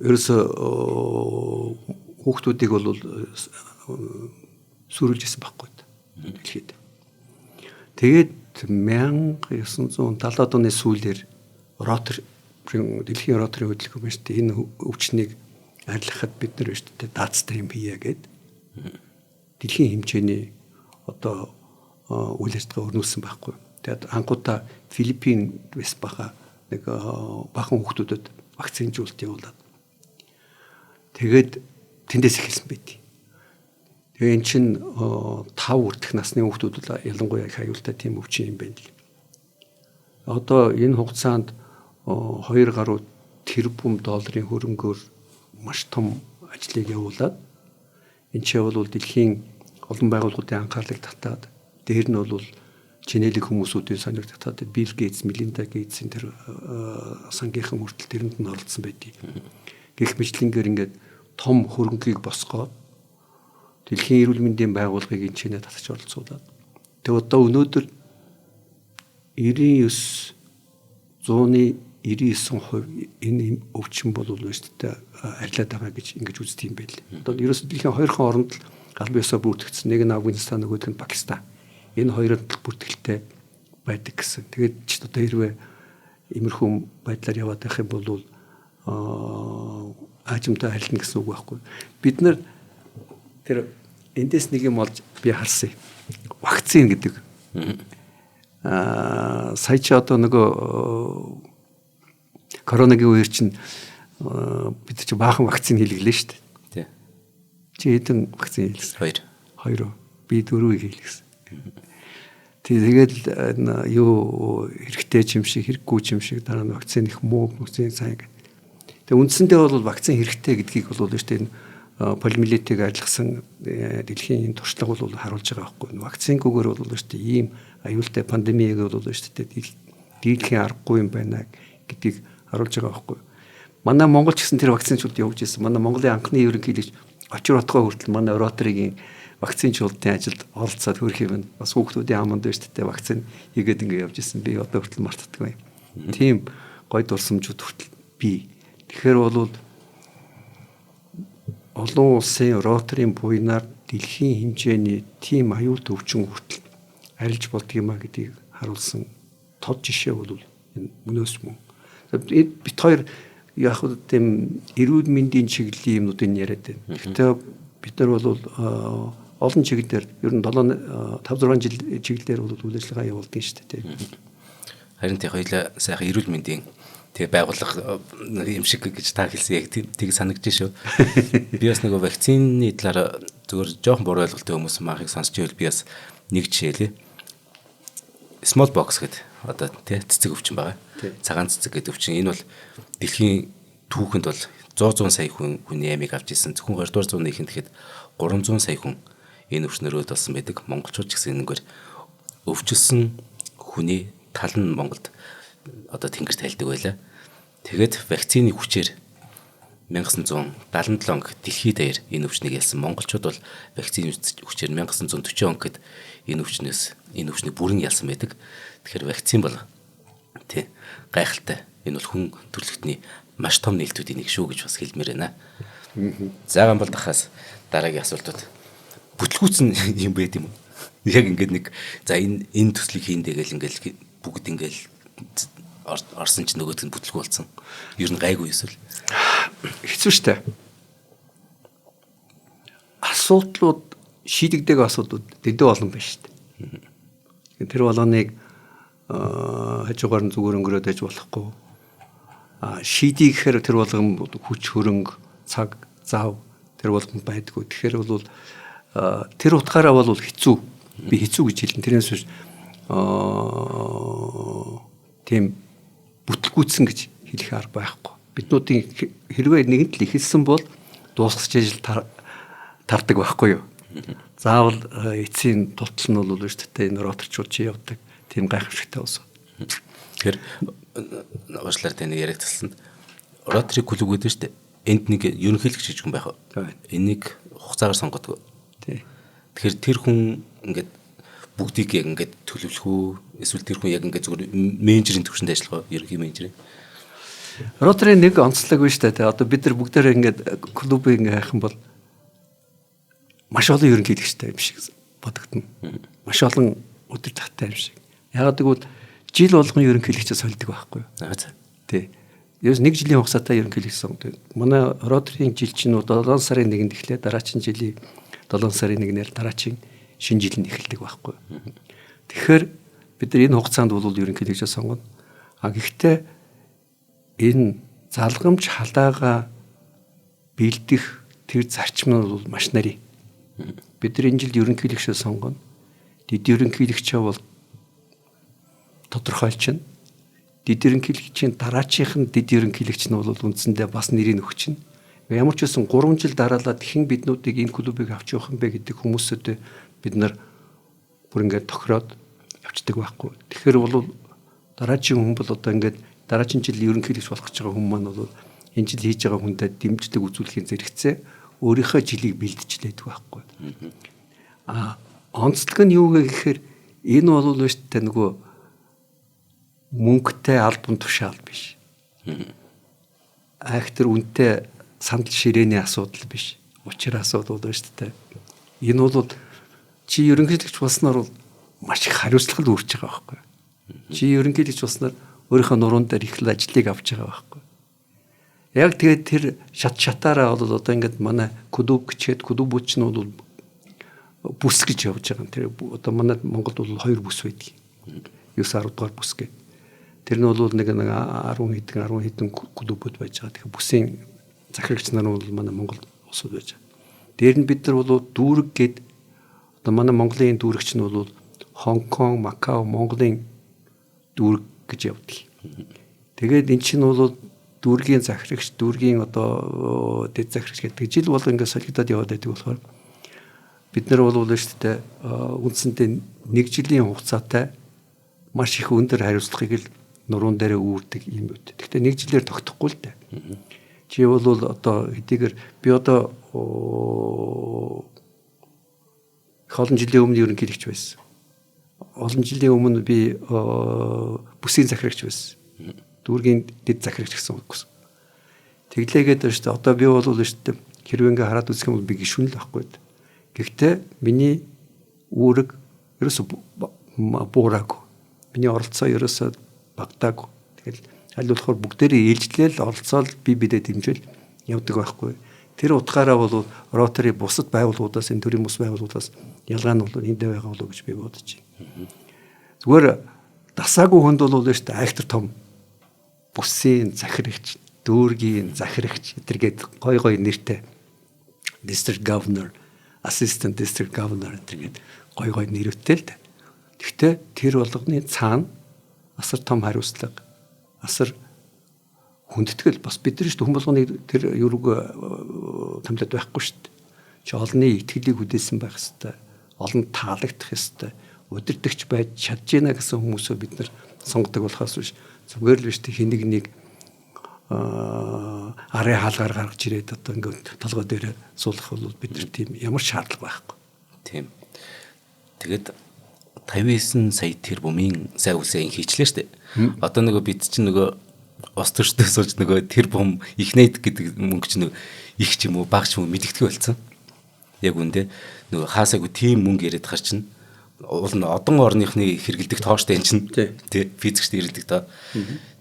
ерөөсө хүүхдүүдийг бол сүрүүлжсэн байхгүй дэлхийд. Тэгээд 1970-аад оны сүүлээр дэлхийн роторын хөдөлгөөн байж тээ энэ өвчнийг арилгахад бид нар шүү дээ даацтай юм хийе гэд дэлхийн хэмжээний одоо үйл ажиллагаа өрнүүлсэн байхгүй. Тэгээд анхудаа Филиппин вэс баха нэг бахан хүүхдүүдэд вакцинжуулалт явуулаад тэгээд тэндээс эхэлсэн байт. Тэгээ эн чинь 5 хүртэлх насны хүүхдүүд ялангуяа их аюултай тийм өвчин юм байна л. Одоо энэ хугацаанд 2 гаруй тэрбум долларын хөрөнгөөр маш том ажлыг явуулаад энэ ч бол дэлхийн олон байгууллагуудын анхаарлыг татаад дээр нь бол чинэлэг хүмүүсүүдийн сонирх татаад Билл Гейтс, Мелинда Гейтсийн тэр сангийнхан хүртэл тэрэнд нь оролцсон байдгийг. Гэх мэтлэнгээр ингээд том хөрөнгийг босгоод дэлхийн эрүүл мэндийн байгууллагыг энэ чинээ татаж оролцуулаад тэгээ одоо өнөөдөр 99% энэ өвчин бол өөрсдөө арилаад байгаа гэж ингэж үздэг юм байл. Одоо ерөөсөө дэлхийн 2 хооронд л галбын ёсоор бүртгэгдсэн. Нэг нь Афганистан, нөгөөх нь Пакистан. Энэ хоёрын бүртгэлтэй байдаг гэсэн. Тэгээд ч одоо хэрвээ иймэрхүү байдлаар яваад байх юм бол аажимтай харилна гэсэн үг байхгүй. Бид нар тэр эндээс нэг юм олж би харсан. Вакцин гэдэг. Сая ч одоо нөгөө коронавигийн үеэр чинь бид чи баахан вакцин хийлгэлээ шүү дээ.
Тий.
Чи хэдэн вакцин хийлгэсэн? 2. Би 4-ийг хийлгэсэн. Тэгээд юу хэрэгтэй юм шиг, хэрэггүй юм шиг дараа нь вакцин их муу, вакцин сайн гэх. Тэгээд үндсэндээ бол вакцин хэрэгтэй гэдгийг бол шүү дээ полимиелитийг арилгасан дэлхийн туршлага бол харуулж байгаа байхгүй. Вакцингүйгээр бол шүү дээ ийм аюултай пандемиг бол шүү дээ дийлхийн аргагүй юм байна гэдгийг харуулж байгаа байхгүй. Манай Монгол ч гэсэн тэр вакцинчууд явуулж ирсэн. Манай Монголын анхны ерөнхийлөгч очир отгоо хүртэл манай роторигийн вакцинчуулалтын ажилд оролцоод хөрөх юм. Бас хүүхдүүдийн аманд байж тээ вакцин хийгээд ингэ явж ирсэн. Би одоо хүртэл мартдаггүй. Тийм гой дурсамжууд хүртэл бий. Тэгэхээр бол олон улсын роторийн буйнаар дэлхийн хэмжээний тийм аюултай өвчин хүртэл арилж болдго юм а гэдгийг харуулсан тод жишээ бол энэ мөнөөс мөн. Бид хоёр яг хөө тийм эрүүл мэндийн чиглэлийн юмнуудыг яриад байна. Гэхдээ бид нар бол олон чиглэлээр ер нь 5-6 жил чиглэлээр бол үйл ажиллагаа явуулдаг шүү дээ.
Харин тий хоёлаа сайхан эрүүл мэндийн тэг байгууллага юм шиг гэж та хэлсэн яг тийг санагдаж шүү. Би бас нөгөө вакцины талаар зөвхөн жоохон буруу ойлголттой хүмүүс маахыг сонсч байвал би бас нэг жишээлээ. Smallpox гэдэг одоо тий цэцэг өвчин байгаа. Цагаан цэцэг гэдэг өвчин энэ бол дэлхийн түүхэнд бол 100 сая хүний амийг авч ирсэн. Зөвхөн 20 дугаар зууны ихэнд тэгэхэд 300 сая хүн энэ өвчнөр өөд болсон байдаг. Монголчууд ч гэсэн энэгээр өвчлсөн хүний тал нь Монголд одоо тэнгэр тайлдаг байлаа. Тэгээд вакцины хүчээр 1977 он дэлхийд даяар энэ өвчнийг ялсан. Монголчууд бол вакцины хүчээр 1940 он гэд энэ өвчнийг бүрэн ялсан байдаг. Тэгэхээр вакцин бол тий гайхалтай. Энэ бол хүн төрөлхтний маш том нээлтүүдийн нэг шүү гэж бас хэлмээр байна. Заагаан бол дахаас дараагийн асуултууд бүтлгүүцэн юм байд юм уу? Яг ингээд нэг за энэ төслийг хийндэ гэл ингээд бүгд ингээд орсон ч нөгөөд нь бүтлгүй болсон. Ер нь гайгүй эсвэл
хэцүү шттэ. Асуудлууд шийдэгдэг асуудлууд дэдэ олон байна шттэ. Тэр болгоныг хажуугаар нь зүгээр өнгөрөөд байж болохгүй. Шийдийгэхээр тэр болгон хүч хөрөнгө цаг зав тэр болгонд байдгүй. Тэгэхээр бол тэр утгаараа бол хэцүү. Би хэцүү гэж хэлнэ. Тэрнээс биш тийм бүтлгүүцсэн гэж хэлэх арга байхгүй. Биднүүдийн хэрвээ нэгэнд л ихэлсэн бол дуусгаж ажил тардаг байхгүй юу? Заавал эцсийн тултал нь бол шүү дээ энэ роторчууд чи явдаг. Тийм гайхамшигтай болсон.
Тэгэхээр уучлаарай таны яригдсан. Ротори клуб гэдэг шүү дээ. Энд нэг ерөнхийлөгч гэж хүн байх. Энийг хугацаагаар сонгодог. Тэгэхээр тэр хүн ингээд бүгдийг яг ингээд төлөвлөх үү? Эсвэл тэр хүн яг ингээд зүгээр менежерийн төвшөнд ажиллах уу? Ерөнхий менежер.
Ротary нэг онцлог биш та. Одоо бид нар бүгдээрээ ингээд клубыг ингээ хайх юм бол маш олон ерөнхийлөгчтэй юм шиг бодогдно. Маш олон удирдахтай юм шиг. Ягаад гэвэл жил болгон ерөнхийлөгчөд сольдог байхгүй юу? Тий. Ерөөс нэг жилийн хугацаатай ерөнхийлөгч сонгодог. Манай Ротary-ийн жил чинь 7 сарын 1-нд эхлээд дараагийн жилийн 7 сарын 1-нд дараагийн шинэ жил нь эхэлдэг байхгүй юу? Тэгэхээр бид нар энэ хугацаанд бол ерөнхийлөгчөд сонгоно. Гэхдээ энэ залгамж халаагаа бэлдэх тэр зарчим нь бол маш нарийн. Бид нар энэ жилд ерөнхийлөгчөд сонгоно. Дэд ерөнхийлөгчөө бол тодорхойлчихно. Дэд ерөнхийлөгчийн дараачих нь дэд ерөнхийлөгч нь бол үндсэндээ бас нэрийг өгчихнэ. Ямар ч үсэн 3 жил дараалаад хэн биднүүдийг энэ клубыг авч явах юм бэ гэдэг хүмүүсөд бид нар бүр ингээд тохироод явцдаг байхгүй. Тэгэхээр бол дараагийн хүн бол одоо ингээд дараагийн жил ерөнхийлөгч болох гэж байгаа хүн маань бол энэ жил хийж байгаа хүнтэй дэмждэг үзүүлэхийн зэрэгцээ өөрийнхөө жилийг бэлдчихлээдэг байхгүй. Онцлог нь юу гэхээр энэ бол биш тэ нөгөө мөнгөтэй албан тушаал биш. Актер үнэтэй сандал ширээний асуудал биш. Учир асуудал биш тэ. Энэ бол чи ерөнхийлөгч болсноор бол маш их хариуцлага үүрч байгаа байхгүй. Чи ерөнхийлөгч болсноор өөрийнхөө нуруунд дээр их л ажлыг авч байгаа байхгүй. Яг тэгээд тэр шатаараа бол одоо ингээд манай клуб гэчээд клубч нь бол бүс гэж явж байгаа юм. Тэр одоо манай Монголд бол 2 бүс байдаг. 9-10 дугаар бүс гэх. Тэр нь бол нэг 10 хэдэн клубуд байж байгаа. Тэгэхээр бүсийн захирагч нар нь бол манай Монгол улсууд байж байгаа. Дээр нь бид нар бол дүүрэг гээд одоо манай Монголын дүүрэгч нь бол Хонконг, Макао, Монголын дүүрэг гэж явдаг. Тэгээд эн чинь бол дүүргийн захирагч, дүүргийн одоо дэд захирагч гэдэг жил болго ингээд солигдоод яваад байдаг болохоор бид нар бол шүү дээ үндсэндээ 1 жилийн хугацаатай маш их өндөр хариуцлагыг л нуруунд дээр үүрдэг юм үү. Гэхдээ 1 жилээр тогтохгүй л дээ. Чи бол одоо хэдийгээр би одоо олон жилийн өмнө ерөнхийлөгч байсан. Олон жилийн өмнө би бүсийн захирагч байсан. Дүүргийн дэд захирагч гэсэн үг гэсэн. Тэглээгээд шүү дээ. Одоо би бол шүү дээ хэрвээ ингээ хараад үзэх юм бол би гишүүн л байхгүй. Гэхдээ миний үүрэг ерөөсө буураагүй. Миний оролцоо ерөөсө багтаагүй. Тэгэл аль болохоор бүгдээрээ ээлжлээл оролцоол бидээ дэмжүүл явдаг байхгүй. Тэр утгаараа бол Rotary бусад байгууллагуудаас энэ төрлийн бус байгууллагуудаас ялгаа нь бол энд байгаа болов гэж би бодож байна. Зүгээр дасаагүй хүнд бол шүү дээ актер том бүсийн захирагч, дүүргийн захирагч эдэргээд гой нэртэй district governor, assistant district governor эдэргээд гой нэрвтэй л дээ. Гэхдээ тэр болгоны цаана асар том хариуцлага, асар хүндэтгэл бас бид нар шүү дээ хүн болгоны тэр юурыг томлоод байхгүй шүү дээ. Чи олонний итгэлийг хүлээсэн байх хэвээр, олон таалагдах хэвээр, удирдахч байж чадж гинэ гэсэн хүмүүсөө бид нар сонгодог болохоос биш. Зүгээр л биш тэ хэнийг нэг арын хаалгаар гаргаж ирээд одоо ингээд толгой дээр суулгах бол бид нар тийм ямар шаардлага байхгүй.
Тийм. Тэгээд 59 сая тэрбумын сайн үсээ хийчлээ шүү дээ. Одоо нөгөө бид чинь нөгөө ус төрчтэй суулж нөгөө тэрбум ихнээд гэдэг мөнгө чинь нөгөө их ч юм уу бага ч юм уу мэдэгдэхүй болсон. Яг үндэ нөгөө хаасаагүй тийм мөнгө яриад хар чинь одон орныхны хэрэгэлдэг тооштой энэ чинь тий физикчд хэрэгэлдэг тоо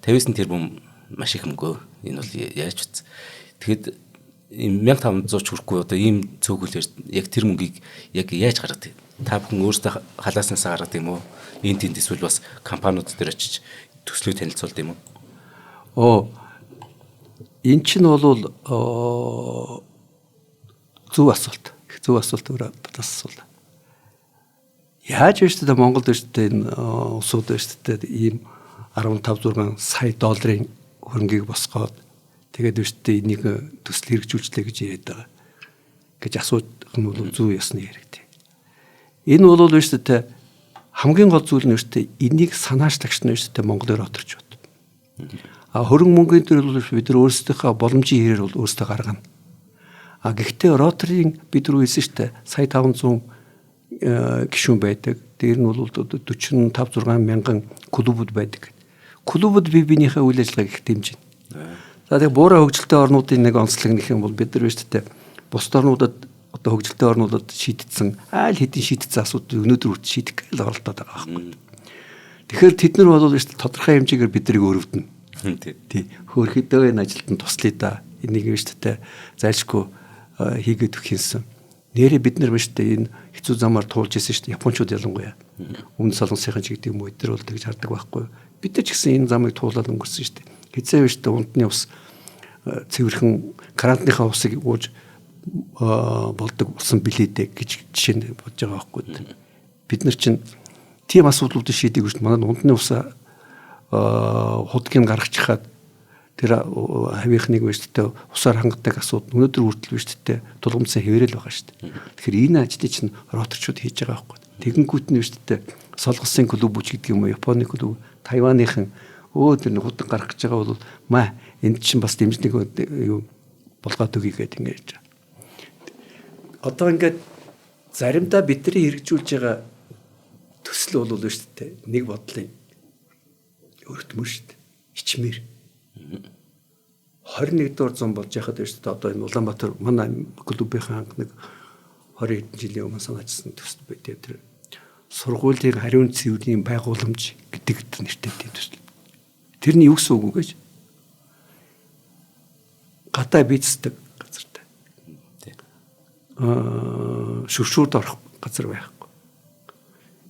59 тэрбум маш их мөнгөө энэ бол яаж үз. Тэгэхэд 1500 хүрэхгүй одоо ийм цөөхөлөөр яг тэр мөнгийг яг яаж гаргадаг? Та бүхэн өөрсдөө халааснаас гаргадаг юм уу? Энд тэнд эсвэл бас компаниуд дээр очиж төслөө танилцуулдаг юм уу?
Эн чинь бол зөв асуулт. Зөв асуулт өөрөө асуулт. Яаж вэ шүү дээ Монголд шүү дээ энэ улсууд шүү дээ ийм 15-6 сая долларын хөрөнгийг босгоод тэгээд шүү дээ энийг төсөл хэрэгжүүлчлээ гэж яриад байгаа. Гэж асуух нь бол зөв ясны хэрэгтэй. Энэ бол шүү дээ хамгийн гол зүйл нь шүү дээ энийг санаачлагч нь шүү дээ Монголоор оторч бод. Хөрөнгө мөнгөний төр бол бид нар өөрсдийнхөө боломжийн хэрээр бол өөрсдөө гаргана. Гэхдээ Rotary-ийн бид рүү хэлсэн шүү дээ сая 500 гишүүн байдаг. Дээр нь бол 45-6 мянган клубуд байдаг. Клубуд бие биенийхээ үйл ажиллагааг их дэмжинэ. За тэгээ буурай хөгжилтэй орнуудын нэг онцлог нөх юм бол бид нар биш үү бусад орнуудад одоо хөгжилтэй орнуудад шийдэгдсэн айл хэдийн шийдэгдсэн асуудлыг өнөөдөр хүртэл шийдэх гэл оролдоод байгаа байхгүй. Тэгэхээр тэд нар бол биш тодорхой хэмжээгээр биднийг өрөвдөнө. Тий. Хөөрхөдөө энэ ажилтан туслая да. Энийг биш үү зайлшгүй хийгээд өгөх юмсан. Нэрээ бид нар биш үү энэ хэцүү замаар туулж исэн шүү дээ. Японочууд ялангуяа. Өмнө солонгосын ч гэдэг юм уу эдгээр бол тэгж хардаг байхгүй. Бид нар ч гэсэн энэ замыг туулаад өнгөрсөн шүү дээ. Хизээ биш үү унтны ус цэвэрхэн карантиныхаа усыг ууж болдог болсон билээ гэж жишээ нь бодож байгаа байхгүй. Бид нар чинь тийм асуудлуудыг шийдэг гэж манай унтны усаа худгийг гаргачихад тэр хавийнхныг биш үү усаар хангадаг асуудал өнөөдөр хүртэл биш үү тулгымцсан хэвээрэл байгаа шүү дээ. Тэгэхээр энэ ажлыг чинь роторчууд хийж байгаа байхгүй. Тэгэнгүүт нь биш үү солонгосын клуб үуч гэдэг юм уу Японы клуб Тайваныхан тэр худаг гаргаж байгаа бол маа энд чинь бас дэмжлэг юу болгоод өгье гэдэг ингэж байгаа. Одоо ингээд заримдаа бидний хэрэгжүүлж байгаа төсөл бол биш үү нэг бодлын өртмөр шүү дээ. Ичмэр 21 дугаар зам болж яхад биш үү одоо энэ Улаанбаатар манай клубийнхан нэг 20 хэдэн жилийн өмнө санаачсан төсөл байт тэр сургуулийн хариун цэврийн байгууламж гэдэг нэртэй тийм төсөл. Тэрний юу гэсэн үг вэ гэж? Гадаа бийцдэг газартай. Шүршүүрд орох газар байхгүй.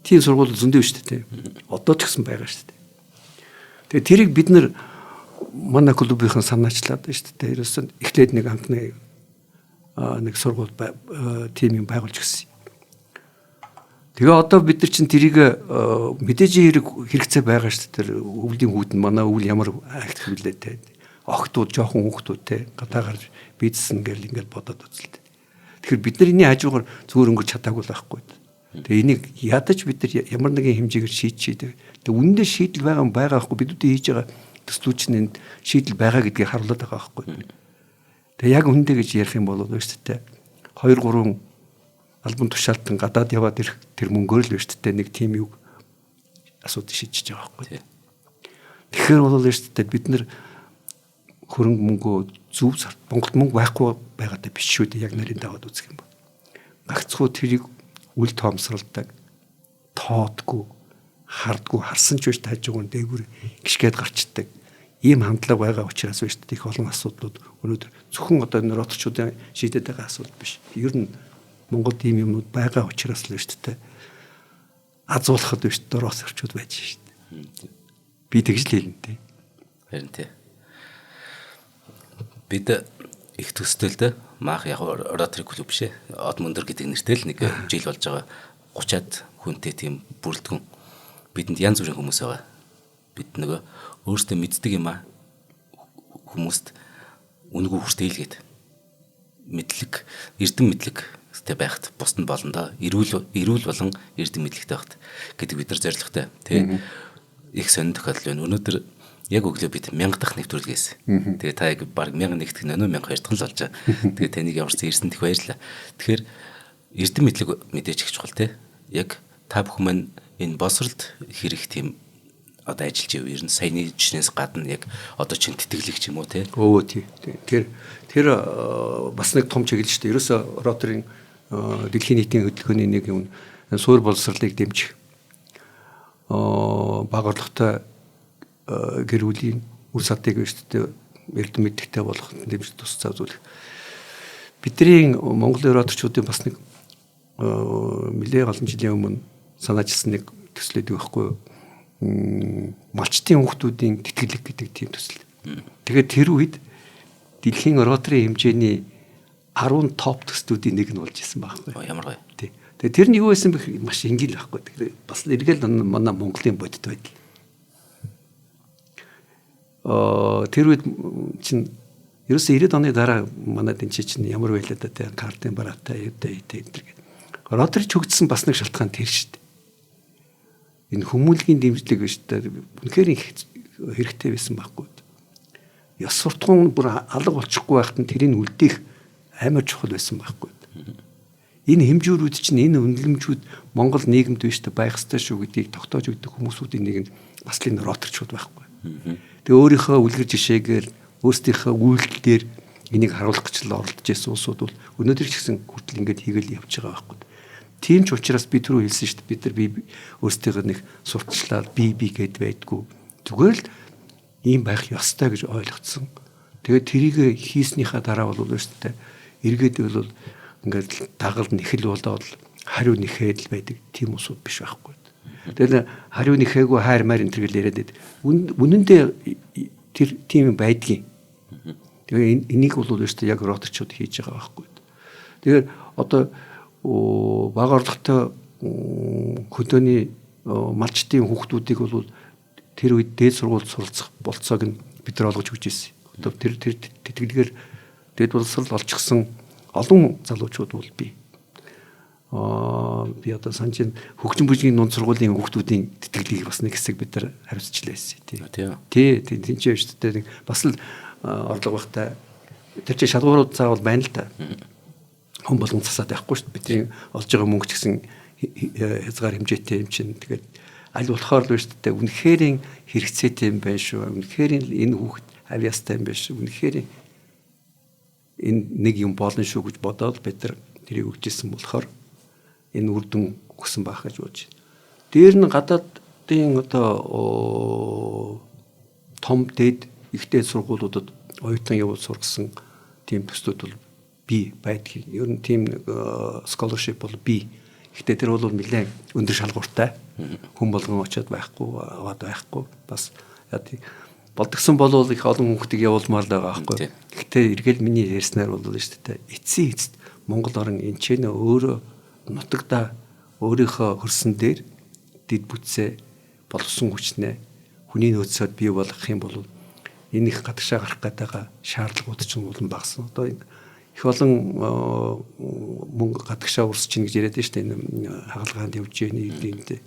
Тийм сургууль зөндөө шүү дээ. Одоо ч гэсэн байгаа шүү дээ. Тэгээ тэрийг бид нар манай клубийнхан санаачлаад шүү дээ. Ерөөсөн эхлээд нэг анхны нэг сургууль тийм юм байгуулж гисэн. Тэгээ одоо бид нар чинь тэрийг мэдээж хэрэгцээ байгаа шүү дээ. Тэр өвлийн хүүд нь манай өвөл ямар акт хөвлөө те. Охтууд жоохон хүүхдүүд те гадаа гарч бийцсэн гэл ингээд бодоод үзлээ. Тэгэхээр бид нар энэ хажуугаар зүгээр өнгөрч чадаагүй л байхгүй. Тэгээ энийг ядаж бид нар ямар нэгэн хэмжээгээр шийдчихээ. Тэгээ үнэндээ шийдэл байгаа байхгүй бидүүдээ хийж байгаа төслүүч нь энд шийдэл байгаа гэдгийг харуулдаг байгаа байхгүй. Тэгээ яг үнэндээ гэж ярих юм бол шүү дээ. 2-3 албан тушаалтан гадаад яваад ирэх тэр мөнгөөр л шүү дээ нэг тим юг асуудал шийдчихэж байгаа байхгүй. Тэгэхээр бол шүү дээ бид нар хөрөнгө мөнгөө зөв Монголд мөнгө байхгүй байгаадаа биш шүү дээ яг нарийн даваад үзэх юм бол. Гагцхүү тэрийг үл тоомсралдаг, тоодгүй, хардгүй, харсан ч биш тажигуун дээгүр гიშгээд гарчдаг. Ийм хандлага байгаа учраас биш их олон асуудлууд өнөөдөр зөвхөн одоо энэ ротчуудын шийдэд байгаа асуудал биш. Ер нь Монголд ийм юмнууд байгаа учраас л биш дээ. Азуулахад биш дороос орчууд байж шүү дээ. Би тэгж л хэлнэ тий.
Харин тий. Бид их төстөлдөө маах яг ротary клуб бишээ. Од мөндөр гэдэг нэртэй л нэг жил болж байгаа. 30-аад хүнтэй тийм бүрэлдэхүүн. Бидэнд янз бүрийн хүмүүс байгаа. Бид нөгөө өөрсдөө мэддэг юм аа. Хүмүүст үнгүү хүртэйлгээд мэдлэг, эрдэм мэдлэгтэй байхад бусд нь болно да. Эрүүл болон эрдэм мэдлэгтэй байхад гэдэг бид нар зорилготой. Тэ их сонир тохиолдол байна. Өнөөдөр яг өглөө бид 1000 дахь нэвтрүүлгээс. Тэгээ та яг баг 1000 нэгтгэх нөө 1000 2 дахь л болж байгаа. Тэгээ таныг ямарч ирсэн их баярлалаа. Тэгэхээр эрдэм мэдлэг мэдээж их чухал те. Яг та бүхэн маань энэ босролд хэрэг тийм одоо ажиллаж яв. Ер нь саяны жишнээс гадна яг одоо чин тэтгэлэг ч юм уу те.
Өө тий. Тэр бас нэг том чиглэл шүү дээ. Ерөөсө роторын дэлхийн нийтийн хөтөлбөрийн нэг юм суур боловсролыг дэмжих баг орлоготой гэр бүлийн үр садыг өөртөө эрдэм мэдлэгтэй болгоход дэмжих тусцаа үзүүлэх. Бидний Монголын роторчуудын бас нэг нэлээд олон жилийн өмнө санаачилсан нэг төслүүд байхгүй юу? Малчтын хүүхдүүдийн тэтгэлэг гэдэг тийм төсөл. Тэгээд тэр үед дэлхийн ротary хэмжээний 10 топ төслүүдийн нэг нь болж исэн байхгүй юу?
Ямар гоё.
Тий. Тэгээд тэр нь юу байсан бэ? Маш энгийн байхгүй. Тэгэхээр бас эргэл манай Монголын бодит байдал. Тэр үед чинь ерөөсөө 90 оны дараа манай дэнчи чинь ямар байлаа да тий картын бараатай энэ гэдэг. Ротary чөгдсөн бас нэг шалтгаан тэр шүү дээ. Энэ хүмүүлгийн дэмжлэг биш дээ. Үнэхээр хэрэгтэй байсан байхгүй. Ёс суртахуун бүр алга болчихгүй байхад нь тэрийг үлдээх амар чухал байсан байхгүй. Энэ хэмжүүрүүд чинь энэ үнэлэмжүүд Монгол нийгэмд биш дээ байх ёстой шүү гэдгийг тогтоож өгдөг хүмүүсүүдийн нэг нь бас л энэ роторчууд байхгүй. Тэгээ өөрийнхөө үлгэр жишээгээр өөрсдийнхөө үйлдэл дээр энийг харуулах гэж л оролдож байсан улсууд бол өнөөдөр ч гэсэн хүртэл ингэж хийгээл явж байгаа байхгүй. Тийм ч учраас би түрүү хэлсэн шүү дээ. Бид нар би өөрсдийнхөө нэг сурталчлаад би гэд байдгүй. Зүгээр л ийм байх ёстой гэж ойлгоцсон. Тэгээд тэрийг хийснийхаа дараа бол өөртөө эргээд бол ингээд дагалд нэхэл болоод хариу нэхэд л байдаг тийм усуд биш байхгүй. Тэгэл хариу нэхээгүй хайр маар энэ төр гэл яриад байд. Үнэндээ тэр тийм байдгийн. Тэгээ энийг бол өөртөө яг роторчуд хийж байгаа байхгүй. Тэгэхээр одоо бага орлоготой хөдөөний малчтын хүүхдүүдийг бол тэр үед дээд сургуульд суралцах болцоог нь бид нар олгож өгч ирсэн. Одоо тэр тэтгэлгээр дээд боловсрол олчихсан олон залуучууд бол би одоо санаж хөгжин бүжгийн нунд сургуулийн хүүхдүүдийн тэтгэлгийг бас нэг хэсэг бид нар хариуцчлаа байсан тий. Тийм ч биш дээ. Бас л орлого багтаа тэр чинь шалгуурууд заавал байна л да. Хүн болгон засаад байхгүй шүү дээ. Бидний олж байгаа мөнгө ч гэсэн хязгаар хэмжээтэй юм чинь. Тэгээд аль болохоор л шүү дээ. Үнэхээр хэрэгцээтэй юм байна шүү. Үнэхээр энэ хүүхд авьяастай юм байна шүү. Үнэхээр энэ нэг юм болно шүү гэж бодоод бид нар тэрийг өгчээсэн болохоор энэ үр дүн өгсөн байх гэж бодож байна. Дээр нь гадаадын одоо том дэд ихтэй сургуулиудад оюутан явуул сургасан тийм төслүүд бол би байдгийг. Ер нь тийм scholarship бол би. Гэхдээ тэр бол нэлээд өндөр шалгууртай. Хүн болгон очиод байхгүй, аваад байхгүй. Бас болдгсон болвол их олон хүүхдийг явуулмаар л байгаа байхгүй. Гэхдээ эргэл миний ярьснаар бол шүү дээ. Эцсийн эцэст Монгол орн энэ ч нэ өөрөө нутагда өөрийнхөө хөрсөн дээр дид бүтсээ болсон хүчнээ хүний нөөцөд бий болгох юм бол энэ их гадагшаа гарах гэдэг шаардлагууд ч улам багасна. Одоо их олон мөнгө гадагшаа урсч чинь гэж яриад шүү дээ. Энэ хагалгаанд явж яаны эднийтэй.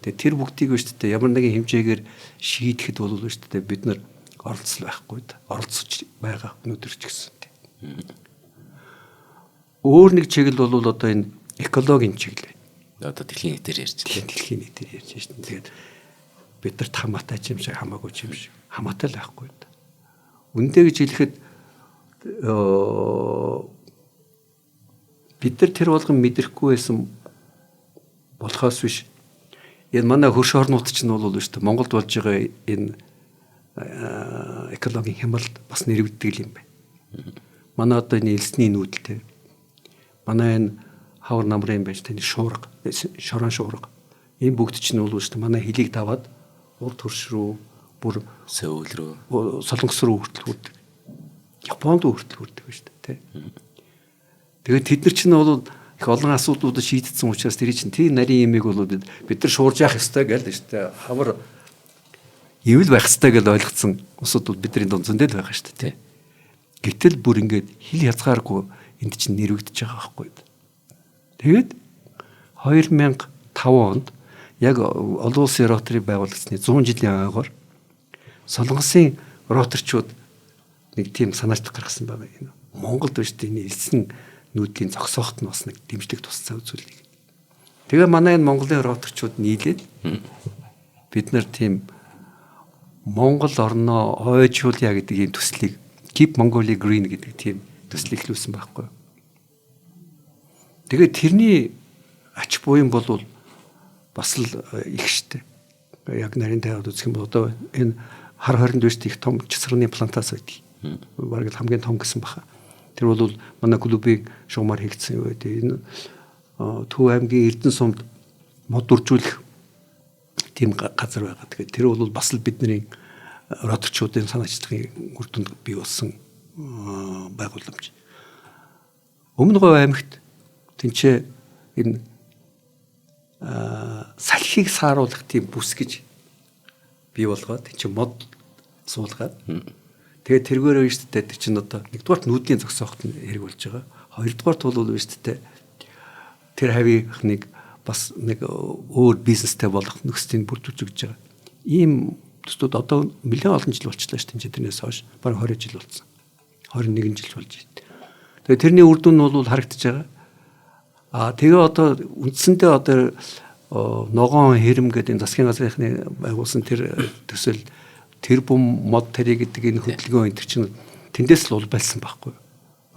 Тэгээ тэр бүгдийг шүү дээ ямар нэгэн хэмжээгээр шийдэхэд бол шүү дээ бид нар оролцол байхгүй да. Оролцож байгаа өнөөдөр ч гэсэн. Өөр нэг чиглэл бол одоо энэ экологийн чиглэл.
Одоо дэлхийн нийтээр ярьж байна.
Дэлхийн нийтээр ярьж байна. Тэгээд бидэрт хамаатай юм шиг хамаагүй юм шиг хамаатай л байхгүй да. Үндэ гэж хэлэхэд бид нар тэр болгон мэдрэхгүй байсан болохоос биш. Энэ манай хөрш орнууд чинь бол шүү дээ Монголд болж байгаа энэ экологийн хямралд бас нэрвэгддэг юм байна. Манай одоо энэ элсний нүүдэлтэй. Манай энэ хавар намрын байж таны шуурга, шорон шуурга. Энэ бүгд чинь бол шүү дээ манай хөлийг даваад урд хөрш рүү бүр
сөүл рүү
солонгос руу хүртэл хүрдэг. Японд хүртэл хүрдэг ба шүү дээ. Тэгээд тэд нар чинь бол их олон асуудлуудыг шийдсэн учраас тэр чинь тийм нарийн ямиг бол бид нар шуурж явах ёстой гэж шүү дээ. Хавар ивэл байх ёстой гэж ойлгоцсон усуд бол бидний дунд зөндөл байгаа шүү дээ. Гэтэл бүр ингээд хил хязгааргүй энд чинь нэрвэгдэж байгаа байхгүй. Тэгээд 2005 онд яг олон улсын ротори байгуулагдсны 100 жилийн ойгоор солонгосын роторчууд нэг тийм санаачт гаргасан байна. Энэ Монголд биш тийм элсэн нүүдлийн зогсоохт нь бас нэг дэмжлэг тусцаа үзүүлнэ. Тэгээ манай энэ Монголын роторчууд нийлээд бид нар тийм Монгол орноо ойжуулъя гэдэг ийм төслийг Keep Mongolia Green гэдэг тийм төслийг эхлүүлсэн байхгүй. Тэгээ тэрний ач буян бол бас л их штэ. Яг нарийн тавиад үзэх юм бол одоо энэ хар хоринд биш их том чицраны плантац байдаг. Бараг л хамгийн том гэсэн баха. Тэр бол манай клубын шугамар хийгдсэн юм байдаг. Энэ Төв аймгийн Эрдэнэ сумд мод үржүүлэх тийм газар байгаа. Тэгэхээр тэр бол бас л бидний роторчуудын санаачлагын үр дүнд бий болсон байгууламж. Өмнө Говь аймагт тэнцээ энэ салхийг сааруулах тийм бүс гэж бий болгоод тэнцээ мод суулгаад тэгээд тэргээр биш тэ тэр чинь одоо нэгдүгээрт нүүдлийн зогсоохт нь хэрэг болж байгаа. Хоёрдугаарт бол биш тэ тэр хавийнхныг бас нэг өөр бизнестэй болох нөхцөлийг бүрдүүлж өгч байгаа. Ийм төслүүд одоо нэлээд олон жил болчихлоо шүү дээ. Тэрнээс хойш бараг 20 жил болсон. 21 жил болж байна. Тэгээ тэрний үр дүн нь бол харагдаж байгаа. Тэгээ одоо үндсэндээ одоо ногоон хэрэм гэдэг энэ засгийн газрынхны байгуулсан тэр төсөл тэр бум мод тари гэдэг энэ хөдөлгөөн энэ чинь тэндээс л улбайлсан байхгүй.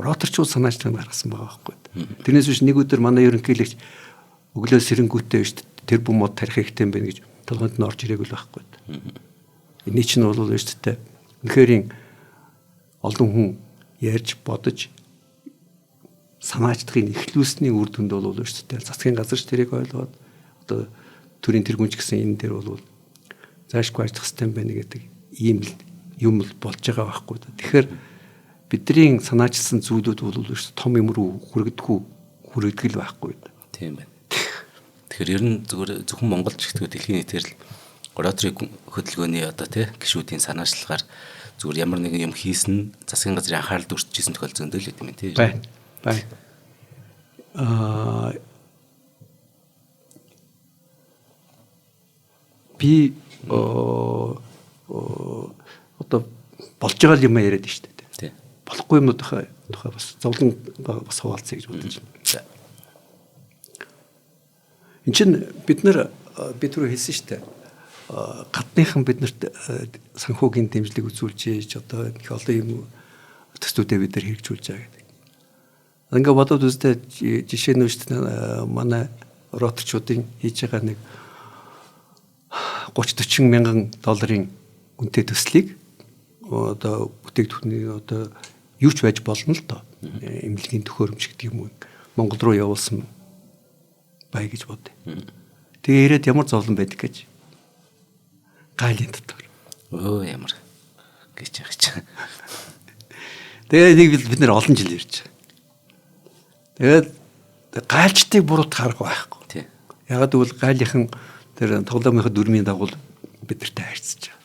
Роторчууд санаачлагыг гаргасан байгаа байхгүй. Тэрнээс биш нэг өдөр манай ерөнхийлөгч өглөө сэрэнгүүтээ шүү дээ тэр бум мод тарих хэрэгтэй юм байна гэж толгойд нь орж ирээгүй л байхгүй. Эний чинь бол шүү дээ үнэхээр олон хүн ярьж бодож санаачлагыг эхлүүлсний үр дүнд бол шүү дээ засгийн газар ч тэрийг ойлгоод одоо төрийн тэргүүнч гэсэн энэ дээр бол заашгүй ажиллах систем байна гэдэг ийм юм л болж байгаа байхгүй. Тэгэхээр бидний санаачилсан зүйлүүд бол шүү том юм руу хүрэгдэл байхгүй.
Тийм байна. Тэгэхээр ер нь зөвхөн Монголч гэхдээ дэлхийн нийтээр л роторик хөдөлгөөний одоо гишүүдийн санаачлагаар зүгээр ямар нэгэн юм хийсэн засгийн газрын анхаарал өртөжсэн тохиолдол зөндөл байт юм тийм.
Байна. Би одоо болж байгаа юм яриад шүү дээ.
Тийм.
Болохгүй юмнууд тухай бас зовлон бас хуваалцъя гэж бодож байна. Энд чинь бид рүү хэлсэн шүү дээ. Гадныхан биднэрт санхүүгийн дэмжлэг үзүүлж ийж одоо их олон юм төслүүдээ бид нар хэрэгжүүлж байгаа гэдэг. Ингээ бодоод үзтээ жишээ нь шүү дээ манай роторчуудын хийж байгаа нэг 30-40 мянган долларын үнэтэй төслийг одоо бүтээгдэхүүний одоо юу ч байж болно л доо. Эмнэлгийн төхөөрөмж гэдэг юм уу Монгол руу явуулсан бай гэж бодъё. Тэгээ ирээд ямар зовлон байдаг гэж гайлын дотор.
Ямар гэж яах чинь.
Тэгээ нэг бид нэр олон жил ярьж байгаа. Тэгээд гайлчдыг буруутах арга байхгүй.
Тийм.
Ягаад гэвэл гайлынхан тэр тоглоомынхаа дүрмийн дагуу бид нартай харьцаж байгаа.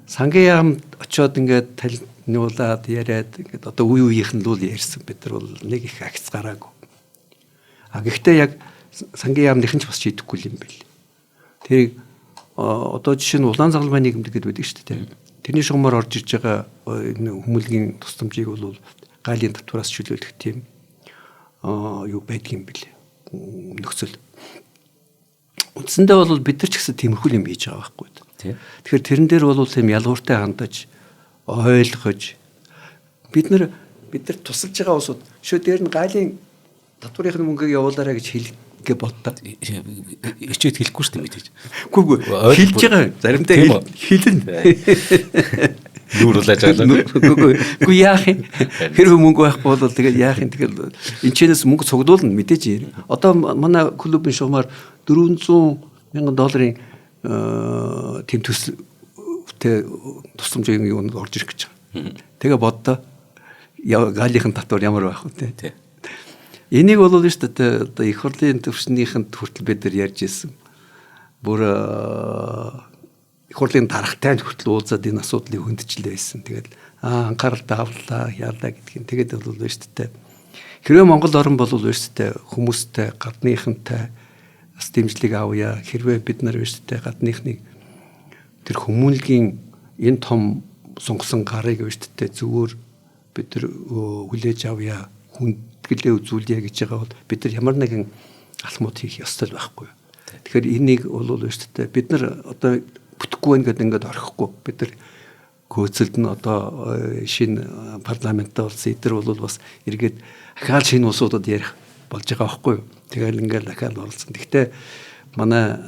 Сангийн яамд очиод ингээд талнуулаад яриад ингээд одоо үе үеийнхэн л үл ярьсан бид нар бол нэг их агц гараагүй. Гэхдээ яг сангийн яамныхан ч бас шийдэхгүй юм байл. Тэр одоо жишээ нь улаан загалмай нийгэмд гэдэг байдаг шүү дээ. Тэрний шугамар орж ирж байгаа энэ хүмүүлгийн тусламжийг бол гайлын татвараас чөлөөлөх тийм юу байдаг юм бэл нөхцөл. Үндсэндээ бол бид нар ч гэсэн тиймэрхүү юм хийж байгаа байхгүй. Тэгэхээр тэрэн дээр бол тийм ялгууртай хандаж ойлгож бид нар тусалж байгаа усуд шөө дээр нь гайлын татварын мөнгөийг явуулаарай гэж хэлгээ боддоо.
Ичээд хэлэхгүй шүү дээ мэдээж.
Үгүй хэлж байгаа заримдаа хэлнэ.
Нүүрлэж байгаа.
Үгүй яах юм? Хэрвээ мөнгө байхгүй бол тэгээд яах юм? Тэгэл энэ чэнэс мөнгө цугдуулна мэдээж. Одоо манай клубын шугамар $400,000 тийм төсөлтэй тусламжийн юунд орж ирэх гэж байгаа. Тэгээ боддоо гаалийнхэн татвар ямар байх вэ те. Энийг бол шүү дээ одоо их хурлын төвшнийхэнд хүртэл бид нар ярьж ирсэн. Бүр их хурлын дарагтай хүртэл уулзаад энэ асуудлыг хөндөжл байсан. Тэгээд анхааралтай авлаа яалаа гэдгийг тэгээд бол шүү дээ. Хэрвээ Монгол орн бол шүү дээ хүмүүстэй гадныхантай бас дэмжлэг авъя. Хэрвээ бид нар шүү дээ гадныхныг тэр хүмүүнлэгийн энэ том сунгасан гарыг шүү дээ зөвөр бид нар хүлээж авъя. Хүндлээ үзүүлье гэж байгаа бол бид нар ямар нэгэн алхмууд хийх ёстой байхгүй. Тэгэхээр энийг бол шүү дээ бид нар одоо бүтэхгүй байна гэдэг ингээд орхихгүй. Бид нар гөөцөлд нь одоо шинэ парламенттай болсон эдгээр бол бас эргээд ахаал шинэ улсуудад ярих болж байгаа байхгүй юу. Тэгэл ингээд дахиад оролцсон. Гэхдээ манай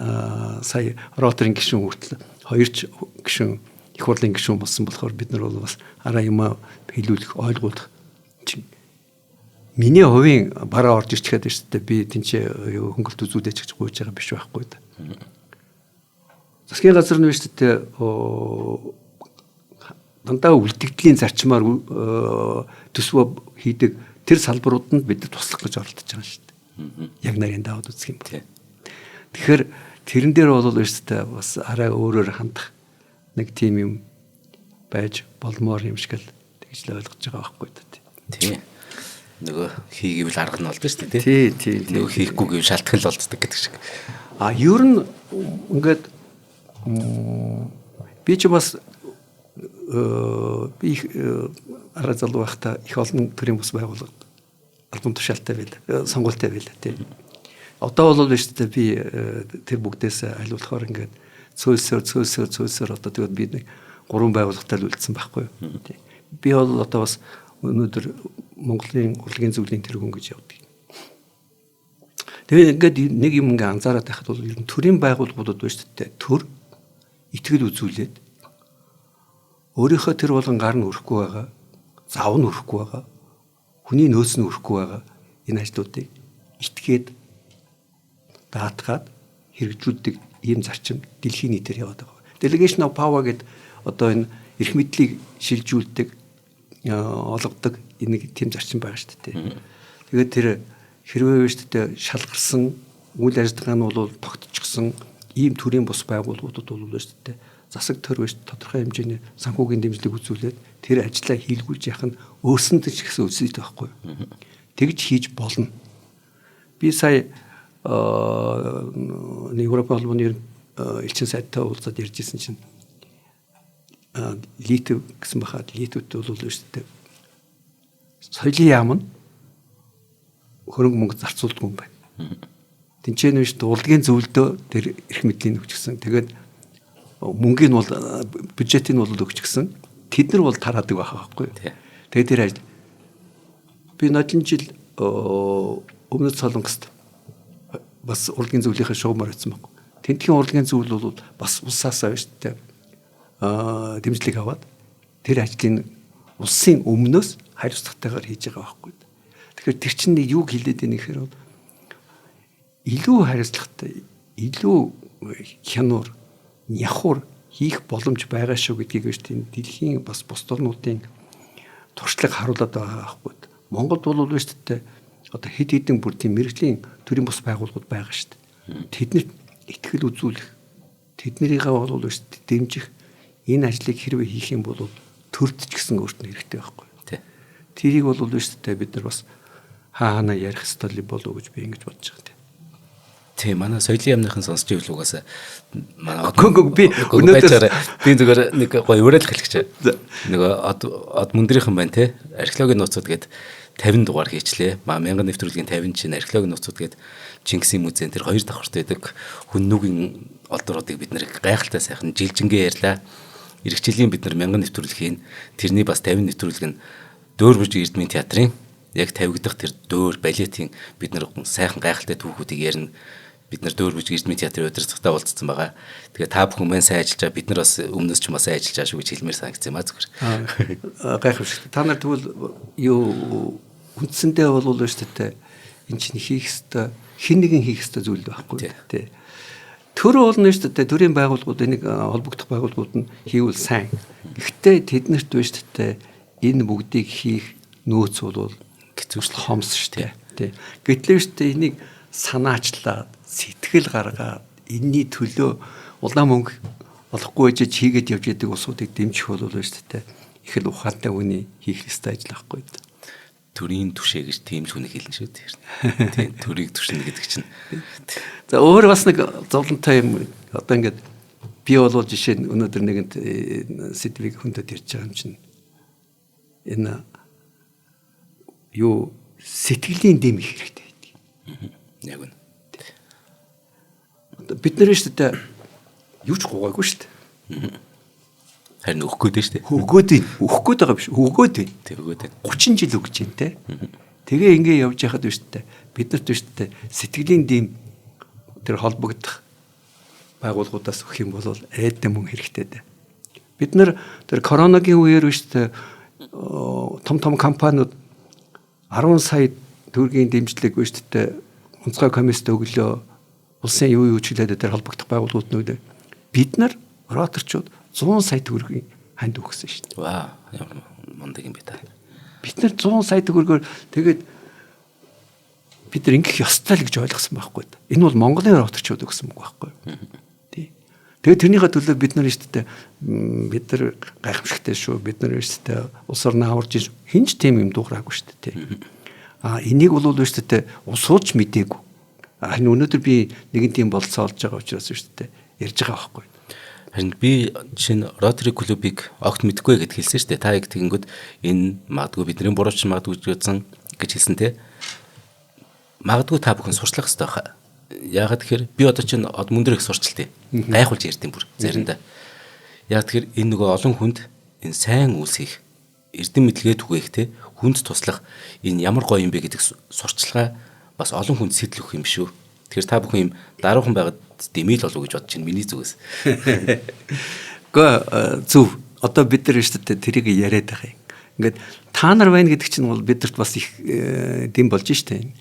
сая роторын гишүүн хүртэл хоёрч гишүүн их хурлын гишүүн болсон болохоор бид нар бол бас араа юм хэлүүлэх ойлгуулах чинь миний хувийн бараа орж ирчихэд шүү дээ би тэнцээ хөнгөлт үзүүлээч гэж гуйж байгаа биш байхгүй да. Засгийн газар нь шүү дээ дандаа үлдэгдлийн зарчмаар төсвөө хийдэг тэр салбаруудад бид туслах гэж оролдож байгаа шүү дээ. Яг нарийн даваад үзэх юм. Тэгэхээр тэрэн дээр бол шүү дээ бас арай өөрөөр хандах нэг тийм юм байж болмоор юм шиг л тэгж л ойлгож байгаа байхгүй да.
Тийм. Нөгөө хийгээвэл арга нь болдог шүү дээ тий. Нөгөө хийхгүй гэвэл шалтгаан л болцдог гэдэг шиг.
Ер нь ингээд би ч бас би арга залуу байхдаа их олон төрлийн бас байгууллага албан тушаалтай байл, сонгуультай байл тий. Одоо бол биш дээ би тэр бүгдээс аль болохоор ингээд цөөлсөөр одоо тэгээд би нэг 3 байгууллагатай л үлдсэн байхгүй юу. Би бол одоо бас өнөөдөр Монголын урлагийн зөвлөлийн тэргүүн гэж явдаг. Тэгээд ингээд нэг юм ингээ анзаараад байхад бол ер нь төрийн байгууллагууд байна шүү дээ. Төр итгэл үзүүлээд өөрийнхөө тэр болгон гар нь өрөхгүй байгаа, зав нь өрөхгүй байгаа, хүний нөөц нь өрөхгүй байгаа энэ ажлуудыг итгээд даатгаад хэрэгжүүлдэг ийм зарчим дэлхийн нийтээр яваад байгаа. Delegation of power гэдэг одоо энэ эрх мэдлийг шилжүүлдэг олгодог энэ тийм зарчим байгаа шүү дээ. Тэгээд тэр хэрвээ шүү дээ шалгарсан үйл ажиллагаа нь бол тогтчихсон ийм төрлийн бус байгууллагуудад бол шүү дээ засаг төр биш тодорхой хэмжээний санхүүгийн дэмжлэг үзүүлээд тэр ажлаа хийлгүүлж явах нь өөрсөндөө ч гэсэн үсэйд байхгүй. Тэгж хийж болно. Би сая Европ холбооны элчин сайдтай уулзаад ярьжсэн чинь Литв гэсэн бахад Литвд бол шүү дээ соёлын яам нь хөрөнгө мөнгө зарцуулдаг юм байна. Тинчээ нь шүү дээ урлагийн зөвлөлдөө тэр эрх мэдлийн өгчгсөн. Тэгээд мөнгөний бол бюджетийн бол өгчгсөн. Тэд нар бол тараадаг байх байхгүй. Тэгээд тэр ажил би нодлон жил өмнөд Солонгост бас урлагийн зөвлөлийнхээ шугамар байсан байхгүй. Тентхийн урлагийн зөвлөл бол бас улсаасаа шүү дээ дэмжлэг аваад тэр ажлыг улсын өмнөөс хариуцлагатайгаар хийж байгаа байхгүй. Тэгэхээр тэр чинь юуг хэлээд байна гэхээр илүү хариуцлагатай, илүү хянуур, нягхур хийх боломж байгаа шүү гэдгийг шүү дээ дэлхийн бас бус орнуудын туршлага харуулад байгаа байхгүй. Монголд бол шүү дээ одоо хэд хэдэн бүр тийм мэрэгжлийн төрийн бус байгууллагууд байгаа шүү дээ. Тэднэрт итгэл үзүүлэх, тэднэрийгээ бол шүү дээ дэмжих энэ ажлыг хэрвээ хийх юм бол төрд ч гэсэн өөртөө хэрэгтэй байхгүй. Тэрийг бол шүү дээ бид нар бас хаана ярих ёстой болов гэж би ингэж бодож байгаа.
Тийм манай соёлын яамныхан сонсч ивэл угаасаа манай
би өнөөдөр
би зүгээр нэг гоё уриалах хэлчихэ. Нэг од мөндрийнхэн байна те. Археологийн нууцуд гээд 50 дугаар хийчлээ. Мянган нэвтрүүлгийн 50 чинь археологийн нууцуд гээд Чингисийн музейн тэр 2 давхарт байдаг хүннүүгийн олдруудыг бид нэр гайхалтай сайхан жилжингээ ярьлаа. Ирэх жилийн бид нар мянган нэвтрүүлэг хийн. Тэрний бас 50 нэвтрүүлэг нь Дөөрбөж Эрдмийн театрын яг тавигдах тэр дөөр балетийн бид нар сайхан гайхалтай түүхүүдийг ярина. Бид нар Дөөрбөж Эрдмийн театрын удирдлагатай уулзсан байгаа. Тэгээ та бүхэн маань сайн ажиллаж байгаа. Бид нар бас өмнөөс ч бас сайн ажиллаж байгаа шүү гэж хэлмээр санагдсан юм аа зүгээр.
Гайхамшигт. Та нар тэгвэл юу үндсэндээ бол шүү дээ энэ чинь хийх ёстой хэн нэгэн хийх ёстой зүйл байхгүй тий. Төр болно шүү дээ төрийн байгууллагууд энийг холбогдох байгууллагууд нь хийвэл сайн. Гэхдээ тэднэрт биш дээ энэ бүгдийг хийх нөөц бол хэцүүшл хомс шүү дээ. Гэтэл шүү дээ энийг санаачлаад сэтгэл гаргаад энэний төлөө улаан мөнгө олохгүй ээж хийгээд явж яадаг улсуудыг дэмжих бол шүү дээ их л ухаантай хүний хийх ёстой ажил байхгүй.
Төрийн түшээ гэж тийм л хүнийг хэлнэ шүү дээ. Тийм төрийг түшнэ гэдэг чинь.
За өөр бас нэг зовлонтой юм одоо ингээд би бол жишээ нь өнөөдөр нэгэнд сэдвийг хөндөд ирж байгаа юм чинь энэ юу сэтгэлийн дэм их хэрэгтэй байдаг.
Яг үнэ.
Бид нар шүү дээ юу ч гуйгаагүй шүү дээ.
Харин өгөх гээд шүү дээ.
Өгөх гээд байгаа биш. Өгөөд байна.
Тэг өгөөд байна.
30 жил өгч जैन те. Тэгээ ингээ явж яхад биш дээ. Биднэрт биш дээ. Сэтгэлийн дэм тэр холбогдох байгууллагуудаас өгөх юм бол айдтай мөн хэрэгтэй дээ. Бид нар тэр коронагийн үеэр биш дээ том компаниуд 10 сая төгрөгийн дэмжлэг биш дээ онцгой комиссд өглөө улсын юу чиглэлээр тэр холбогдох байгууллагууд нүдэ. Бид нар роторчууд 100 сая төгрөгийн ханд өгсөн шүү дээ.
Вау, ямар мундаг юм бэ та.
Бид нар 100 сая төгрөгөөр тэгээд бид нар ингэх ёстой л гэж ойлгосон байхгүй. Энэ бол Монголын роторчууд өгсөн мөнгө байхгүй. Тий. Тэгээд тэрнийхээ төлөө бид нар шүү дээ бид нар гайхамшигтай шүү. Бид нар шүү дээ улс орноо аварж хинч тийм юм дуурайгүй шүү дээ. Энийг бол шүү дээ усууч мдээгүй. Харин өнөөдөр би нэгэн тийм болцоо олж байгаа учраас шүү дээ ярьж байгаа байхгүй.
Харин би жишээ нь Rotary клубыг огт мэдгүй гэд хэлсэн шүү дээ. Та яг тэгэнгүүт энэ магадгүй бидний бурууч магадгүй гэсэн гэж хэлсэн те. Магадгүй та бүхэн сурчлах хэрэгтэй байна. яагаад тэгэхээр би одоо чинь од мөндөр их сурчлаа. Гайхуулж ярьдیں۔ Бүр заримдаа. Яг тэгэхээр энэ нөгөө олон хүнд энэ сайн үйлс хийх, эрдэм мэдлэгээ түгээхтэй хүнд туслах энэ ямар гоё юм бэ гэдэг сурчлагаа бас олон хүнд сэтэл өгөх юм шүү. Тэгэхээр та бүхэн юм даруухан байгаад дэмэл болов гэж бодож чинь миний зүгээс.
Гэхдээ зөв. Одоо бид нар шүү дээ тэрийг яриад байгаа юм. Ингээд та нар байна гэдэг чинь бол бидэрт бас их дэм болж штэ.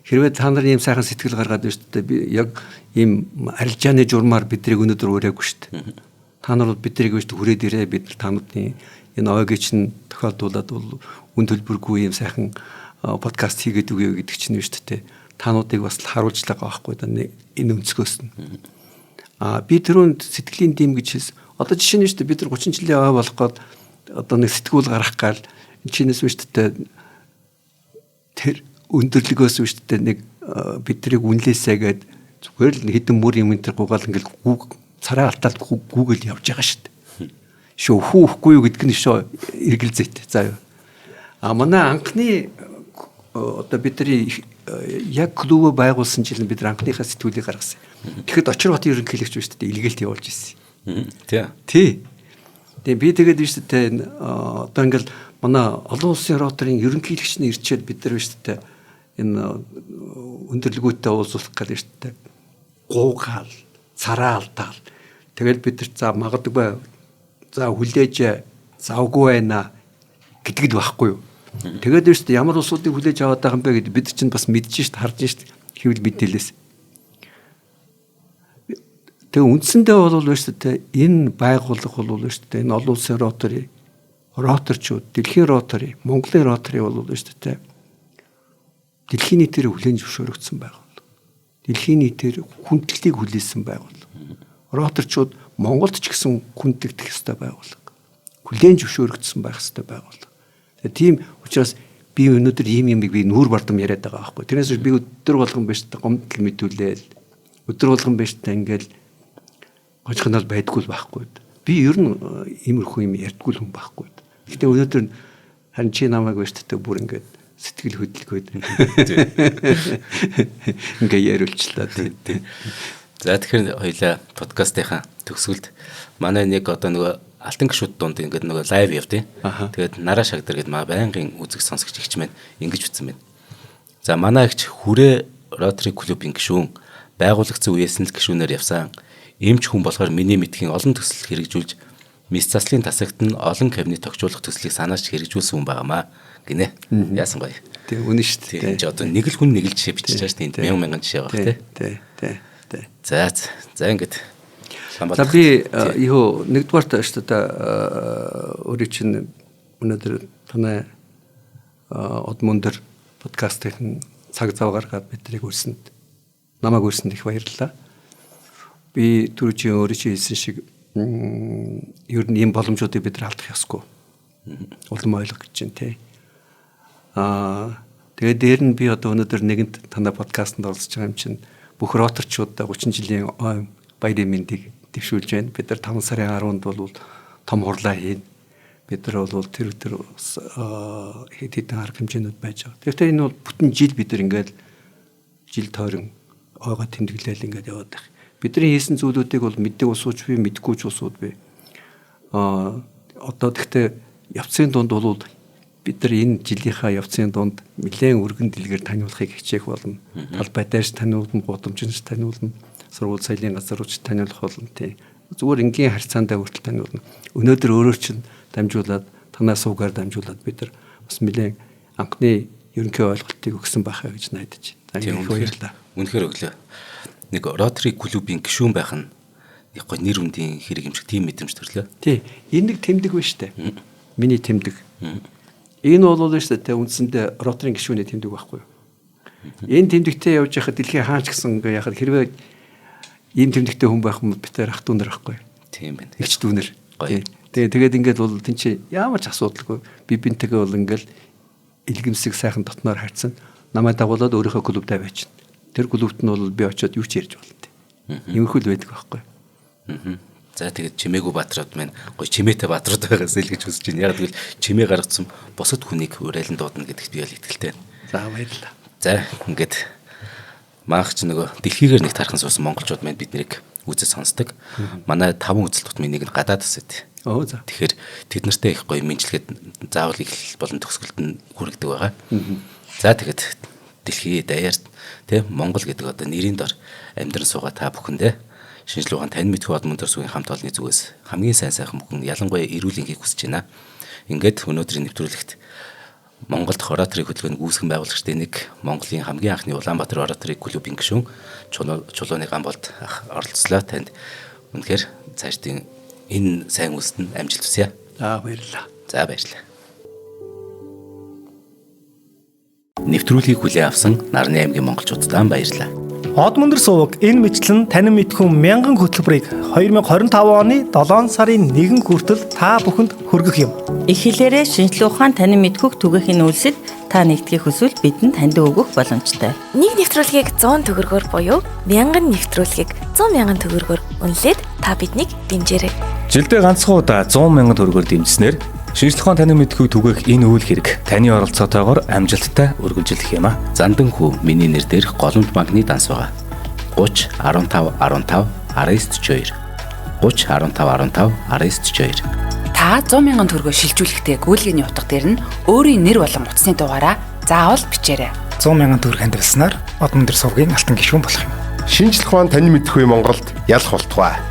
Хэрвээ та нар ийм сайхан сэтгэл гаргаад байна шүү дээ. Би яг ийм арилжааны журмаар биднийг өнөөдөр ураагүй шүү дээ. Та нар бол биднийг биш хүрээд ирээ бид нар та нарын энэ ойгийг чинь тохиолдуулаад бол үн төлбөргүй ийм сайхан подкаст хийгээд үгүй гэдэг чинь биш үү? Таануудыг бас харуулж байгаа байхгүй да энэ өнцгөөс нь. Би түрүүнд сэтгэлийн дэм гэж хэлсэн. Одоо жишээ нь шүү дээ бид нар 30 жилийн ой болох гээд одоо нэг сэтгүүл гаргах гал чинээс биш үү? Тэр өндөрлөгөөс биш үү? Нэг биднийг үнлээсэ гээд зүгээр л хэдэн мөр юм энэ гугаал ингээл царай алтаад Google явж байгаа шүү дээ. Шөө хүүхгүй юу гэдг нь шөө эргэлзээтэй. За юу. Манай анхны одоо бидний яг клуб байгуулсан жил бид анхныхаа сэтгүүлийг гаргасан. Тэгэхэд Очир хотын ерөнхийлөгч биш үү? Илгээлт явуулж ирсэн. Тий. Тэгээ би тэгээд биш үү? Одоо ингээл манай олон улсын роторын ерөнхийлөгч нь ирчээд бид нар биш үү? Энэ өндөрлөгөөтэй уулзах гэж биш үү? Гуугаал, цараа алдаал. Тэгэл бид нар за магадгүй за хүлээж завгүй байна гэдэгд байхгүй юу. Тэгээд биш үү ямар улсуудыг хүлээж аваад байгаа юм бэ гэдээ бид чинь бас мэдж шít харж шít хэвэл мэдээлээс. Тэгээ үндсэндээ бол биш үү энэ байгууллага бол биш үү энэ олон улсын роторчууд дэлхийн ротори Монголын ротори бол биш үү дэлхийн нийтээр хүлээн зөвшөөрөгдсөн байгууллага. Дэлхийн нийтээр хүндлэлийг хүлээсэн байгууллага. Роторчууд Монголд ч гэсэн хүндлэгдэх ёстой байгууллага. Хүлээн зөвшөөрөгдсөн байх ёстой байгууллага. Тийм учраас би өнөөдөр ийм юмыг би нүүр бардам яриад байгаа байхгүй. Тэрнээс би өдөр болгон биш гомдол мэдүүлээл өдөр болгон биш ингээл гожхонол байдгүй л байхгүй. Би ер нь иймэрхүү юм ярьдгүй л хүн байхгүй. Гэтэ өнөөдөр харин чи намайг биш бүр ингээд сэтгэл хөдлөхөд ингээ яриулчлаа тийм.
За тэгэхээр хоёлаа подкастынхаа төгсгөлд манай нэг одоо нөгөө алтан гişүүд дунд ингээд нөгөө лайв явдیں۔ Тэгээд нараа шагдар гэдэг маа байнгын үзэг сонсогч ихч маань ингэж үтсэн байна. За манай ихч хүрээ Rotary клубын гишүүн байгуулагдсан үеэс нь л гишүүнээр явсан. Эмч хүн болохоор миний мэдхийн олон төсөл хэрэгжүүлж мис заслын тасагт нь олон кабинет тогтоолох төслийг санааж хэрэгжүүлсэн хүн байгаамаа гинэ. Яасан гоё.
Тэг үнэн шүү дээ.
Энд одоо нэг л хүн нэг л жишээ бичиж байгаа шүү дээ. Энд мянган жишээ байгаа тий. За ингээд.
За би юу нэгдүгээр шүү дээ өөрөө чинь өнөөдөр танай од мөндөр подкастын цаг зав гаргаад биднийг үрсэнд намайг үрсэнд их баярлалаа. Би түрүүчийн өөрөө чи хэлсэн шиг ер нь ийм боломжуудыг бид нар алдах ёсгүй. Улам ойлгох гэж байна тий. Тэгээд дээр нь би одоо өнөөдөр нэгэнт танай подкастт оролцож байгаа юм чинь бүх роторчуудаа 30 жилийн баярын мэндийг дэвшүүлж байна. Бид нар 5 сарын 10-нд бол том хурлаа хийн. Бид нар бол тэр хэд хэдэн арга хэмжээнүүд байж байгаа. Тэгэхээр энэ бол бүтэн жил бид нар ингээд жил тойрон ойгоо тэмдэглээл ингээд яваад байх. Бидний хийсэн зүйлүүдийг бол мэддэг усууч би мэдгүй ч усууд би. Одоо тэгтээ явцын дунд бол бид нар энэ жилийнхаа явцын дунд нэлээд өргөн дэлгэр таниулахыг хичээх болно. Талбай дээрс таниулна, гудамжинч таниулна, сургууль соёлын газар рууч таниулах болно тий. Зүгээр энгийн харьцаандаа хүртэл таниулна. Өнөөдөр өөрөө чинь дамжуулаад танаа суугаар дамжуулаад бид нар бас нэлээд анхны ерөнхий ойлголтыг өгсөн байхаа гэж найдаж байна. Баярлалаа.
Үнэхээр өглөө. Нэг Rotary клубын гишүүн байх нь яг гоо нэр үндийн хэрэг юм шиг тийм мэдрэмж төрлөө.
Тий. Энэ нэг тэмдэг байна штэ. Миний тэмдэг. Энэ бол шүү дээ үндсэндээ Rotary гишүүний тэмдэг байхгүй юу? Энэ тэмдэгтээ явж байхад дэлхийн хаач гэсэн ингээ яхад хэрвээ энэ тэмдэгтээ хүн байх юм битээр ах дүүнэр байхгүй юу?
Тийм байна.
Игч дүүнэр. Тэгээд ингээд бол тэнцээ ямар ч асуудалгүй би бинтэйгээ бол ингээл илгэмсэг сайхан дотноор харьцсан. Намайг дагуулад өөрийнхөө клубтаа байчин. Тэр клубт нь бол би очиод юу ч ярьж болно. Иймэрхүү л байдаг байхгүй юу?
За тэгээд чимээгүй баатрууд маань гоё чимээтэй баатрууд байгаас л гэж хүсэж байна. Яг тэгвэл чимээ гаргацсан босод хүнийг урайлан дуудана гэдэгт би бол итгэлтэй байна.
За баярлалаа.
За ингээд Маах ч нөгөө дэлхийгээр нэг тархан суусан монголчууд маань бид нэрийг үзэж сонсдог. Манай 5 үзэл тутмын нэг нь гадаад үсэд.
Оо за.
Тэгэхээр тэд нартай их гоё мэдлэгэд заавал их болон төгсгөлд нь хүргэдэг байгаа. За тэгэхэд дэлхий даяар тэ Монгол гэдэг одоо нэрийн дор амьдран суугаа та бүхэндээ шинжлэх ухаан тань мэдхүй мөн төрсгийн хамт олонны зүгээс хамгийн сайн сайхан бүхэн ялангуяа эрүүл энхийг хүсэж байна. Ингээд өнөөдрийн нэвтрүүлэгт Монголд ораторыг хөтөлбөрийг үүсгэн байгуулагчдын нэг Монголын хамгийн анхны Улаанбаатар ораторыг клубын гишүүн Чулууны Гамболд оролцлоо. Танд үнэхээр цаашдын энэ сайн үстэнд амжилт хүсье.
За баярлалаа.
За баярлалаа. Нэвтрүүлгийг хүлээн авсан Нарны аймгийн монголчуудаа баярлалаа.
Од мөндөр суваг энэ мэтлэн танин мэдхүн 1000 хөтөлбөрийг 2025 оны 7 сарын 1 хүртэл та бүхэнд хүргэх юм.
Их хэлээрээ шинжлэх ухаан танин мэдхүг түгээхийн үйлсэд та нэгтгэх хүсвэл бидэнд танд өгөх боломжтой.
Нэг нэвтрүүлгийг 100 төгрөгөөр буюу 1000 нэвтрүүлгийг 100,000 төгрөгөөр үнэлээд та биднийг дэмжээрэй.
Жилдээ ганцхан удаа 100,000 төгрөгөөр дэмжснээр шинжлэх ухаан танин мэдхүг түгээх энэ үйл хэрэг таны оролцоотойгоор амжилттай үргэлжлэх юм а.
Зандан хүү миний нэр дээрх голомт банкны данс байгаа. 30 15 15 1942 30 15 15 1942
Та 100,000 төгрөгөөр шилжүүлэхдээ гүйлгээний утга дээр нь өөрийн нэр болон утасны дугаараа заавал бичээрэй.
100,000 төгрөг хандвалснаар од мөндөр сувгийн алтан гишүүн болох юм.
Шинжлэх ухаан танин мэдхүй Монголд ялах болтугай.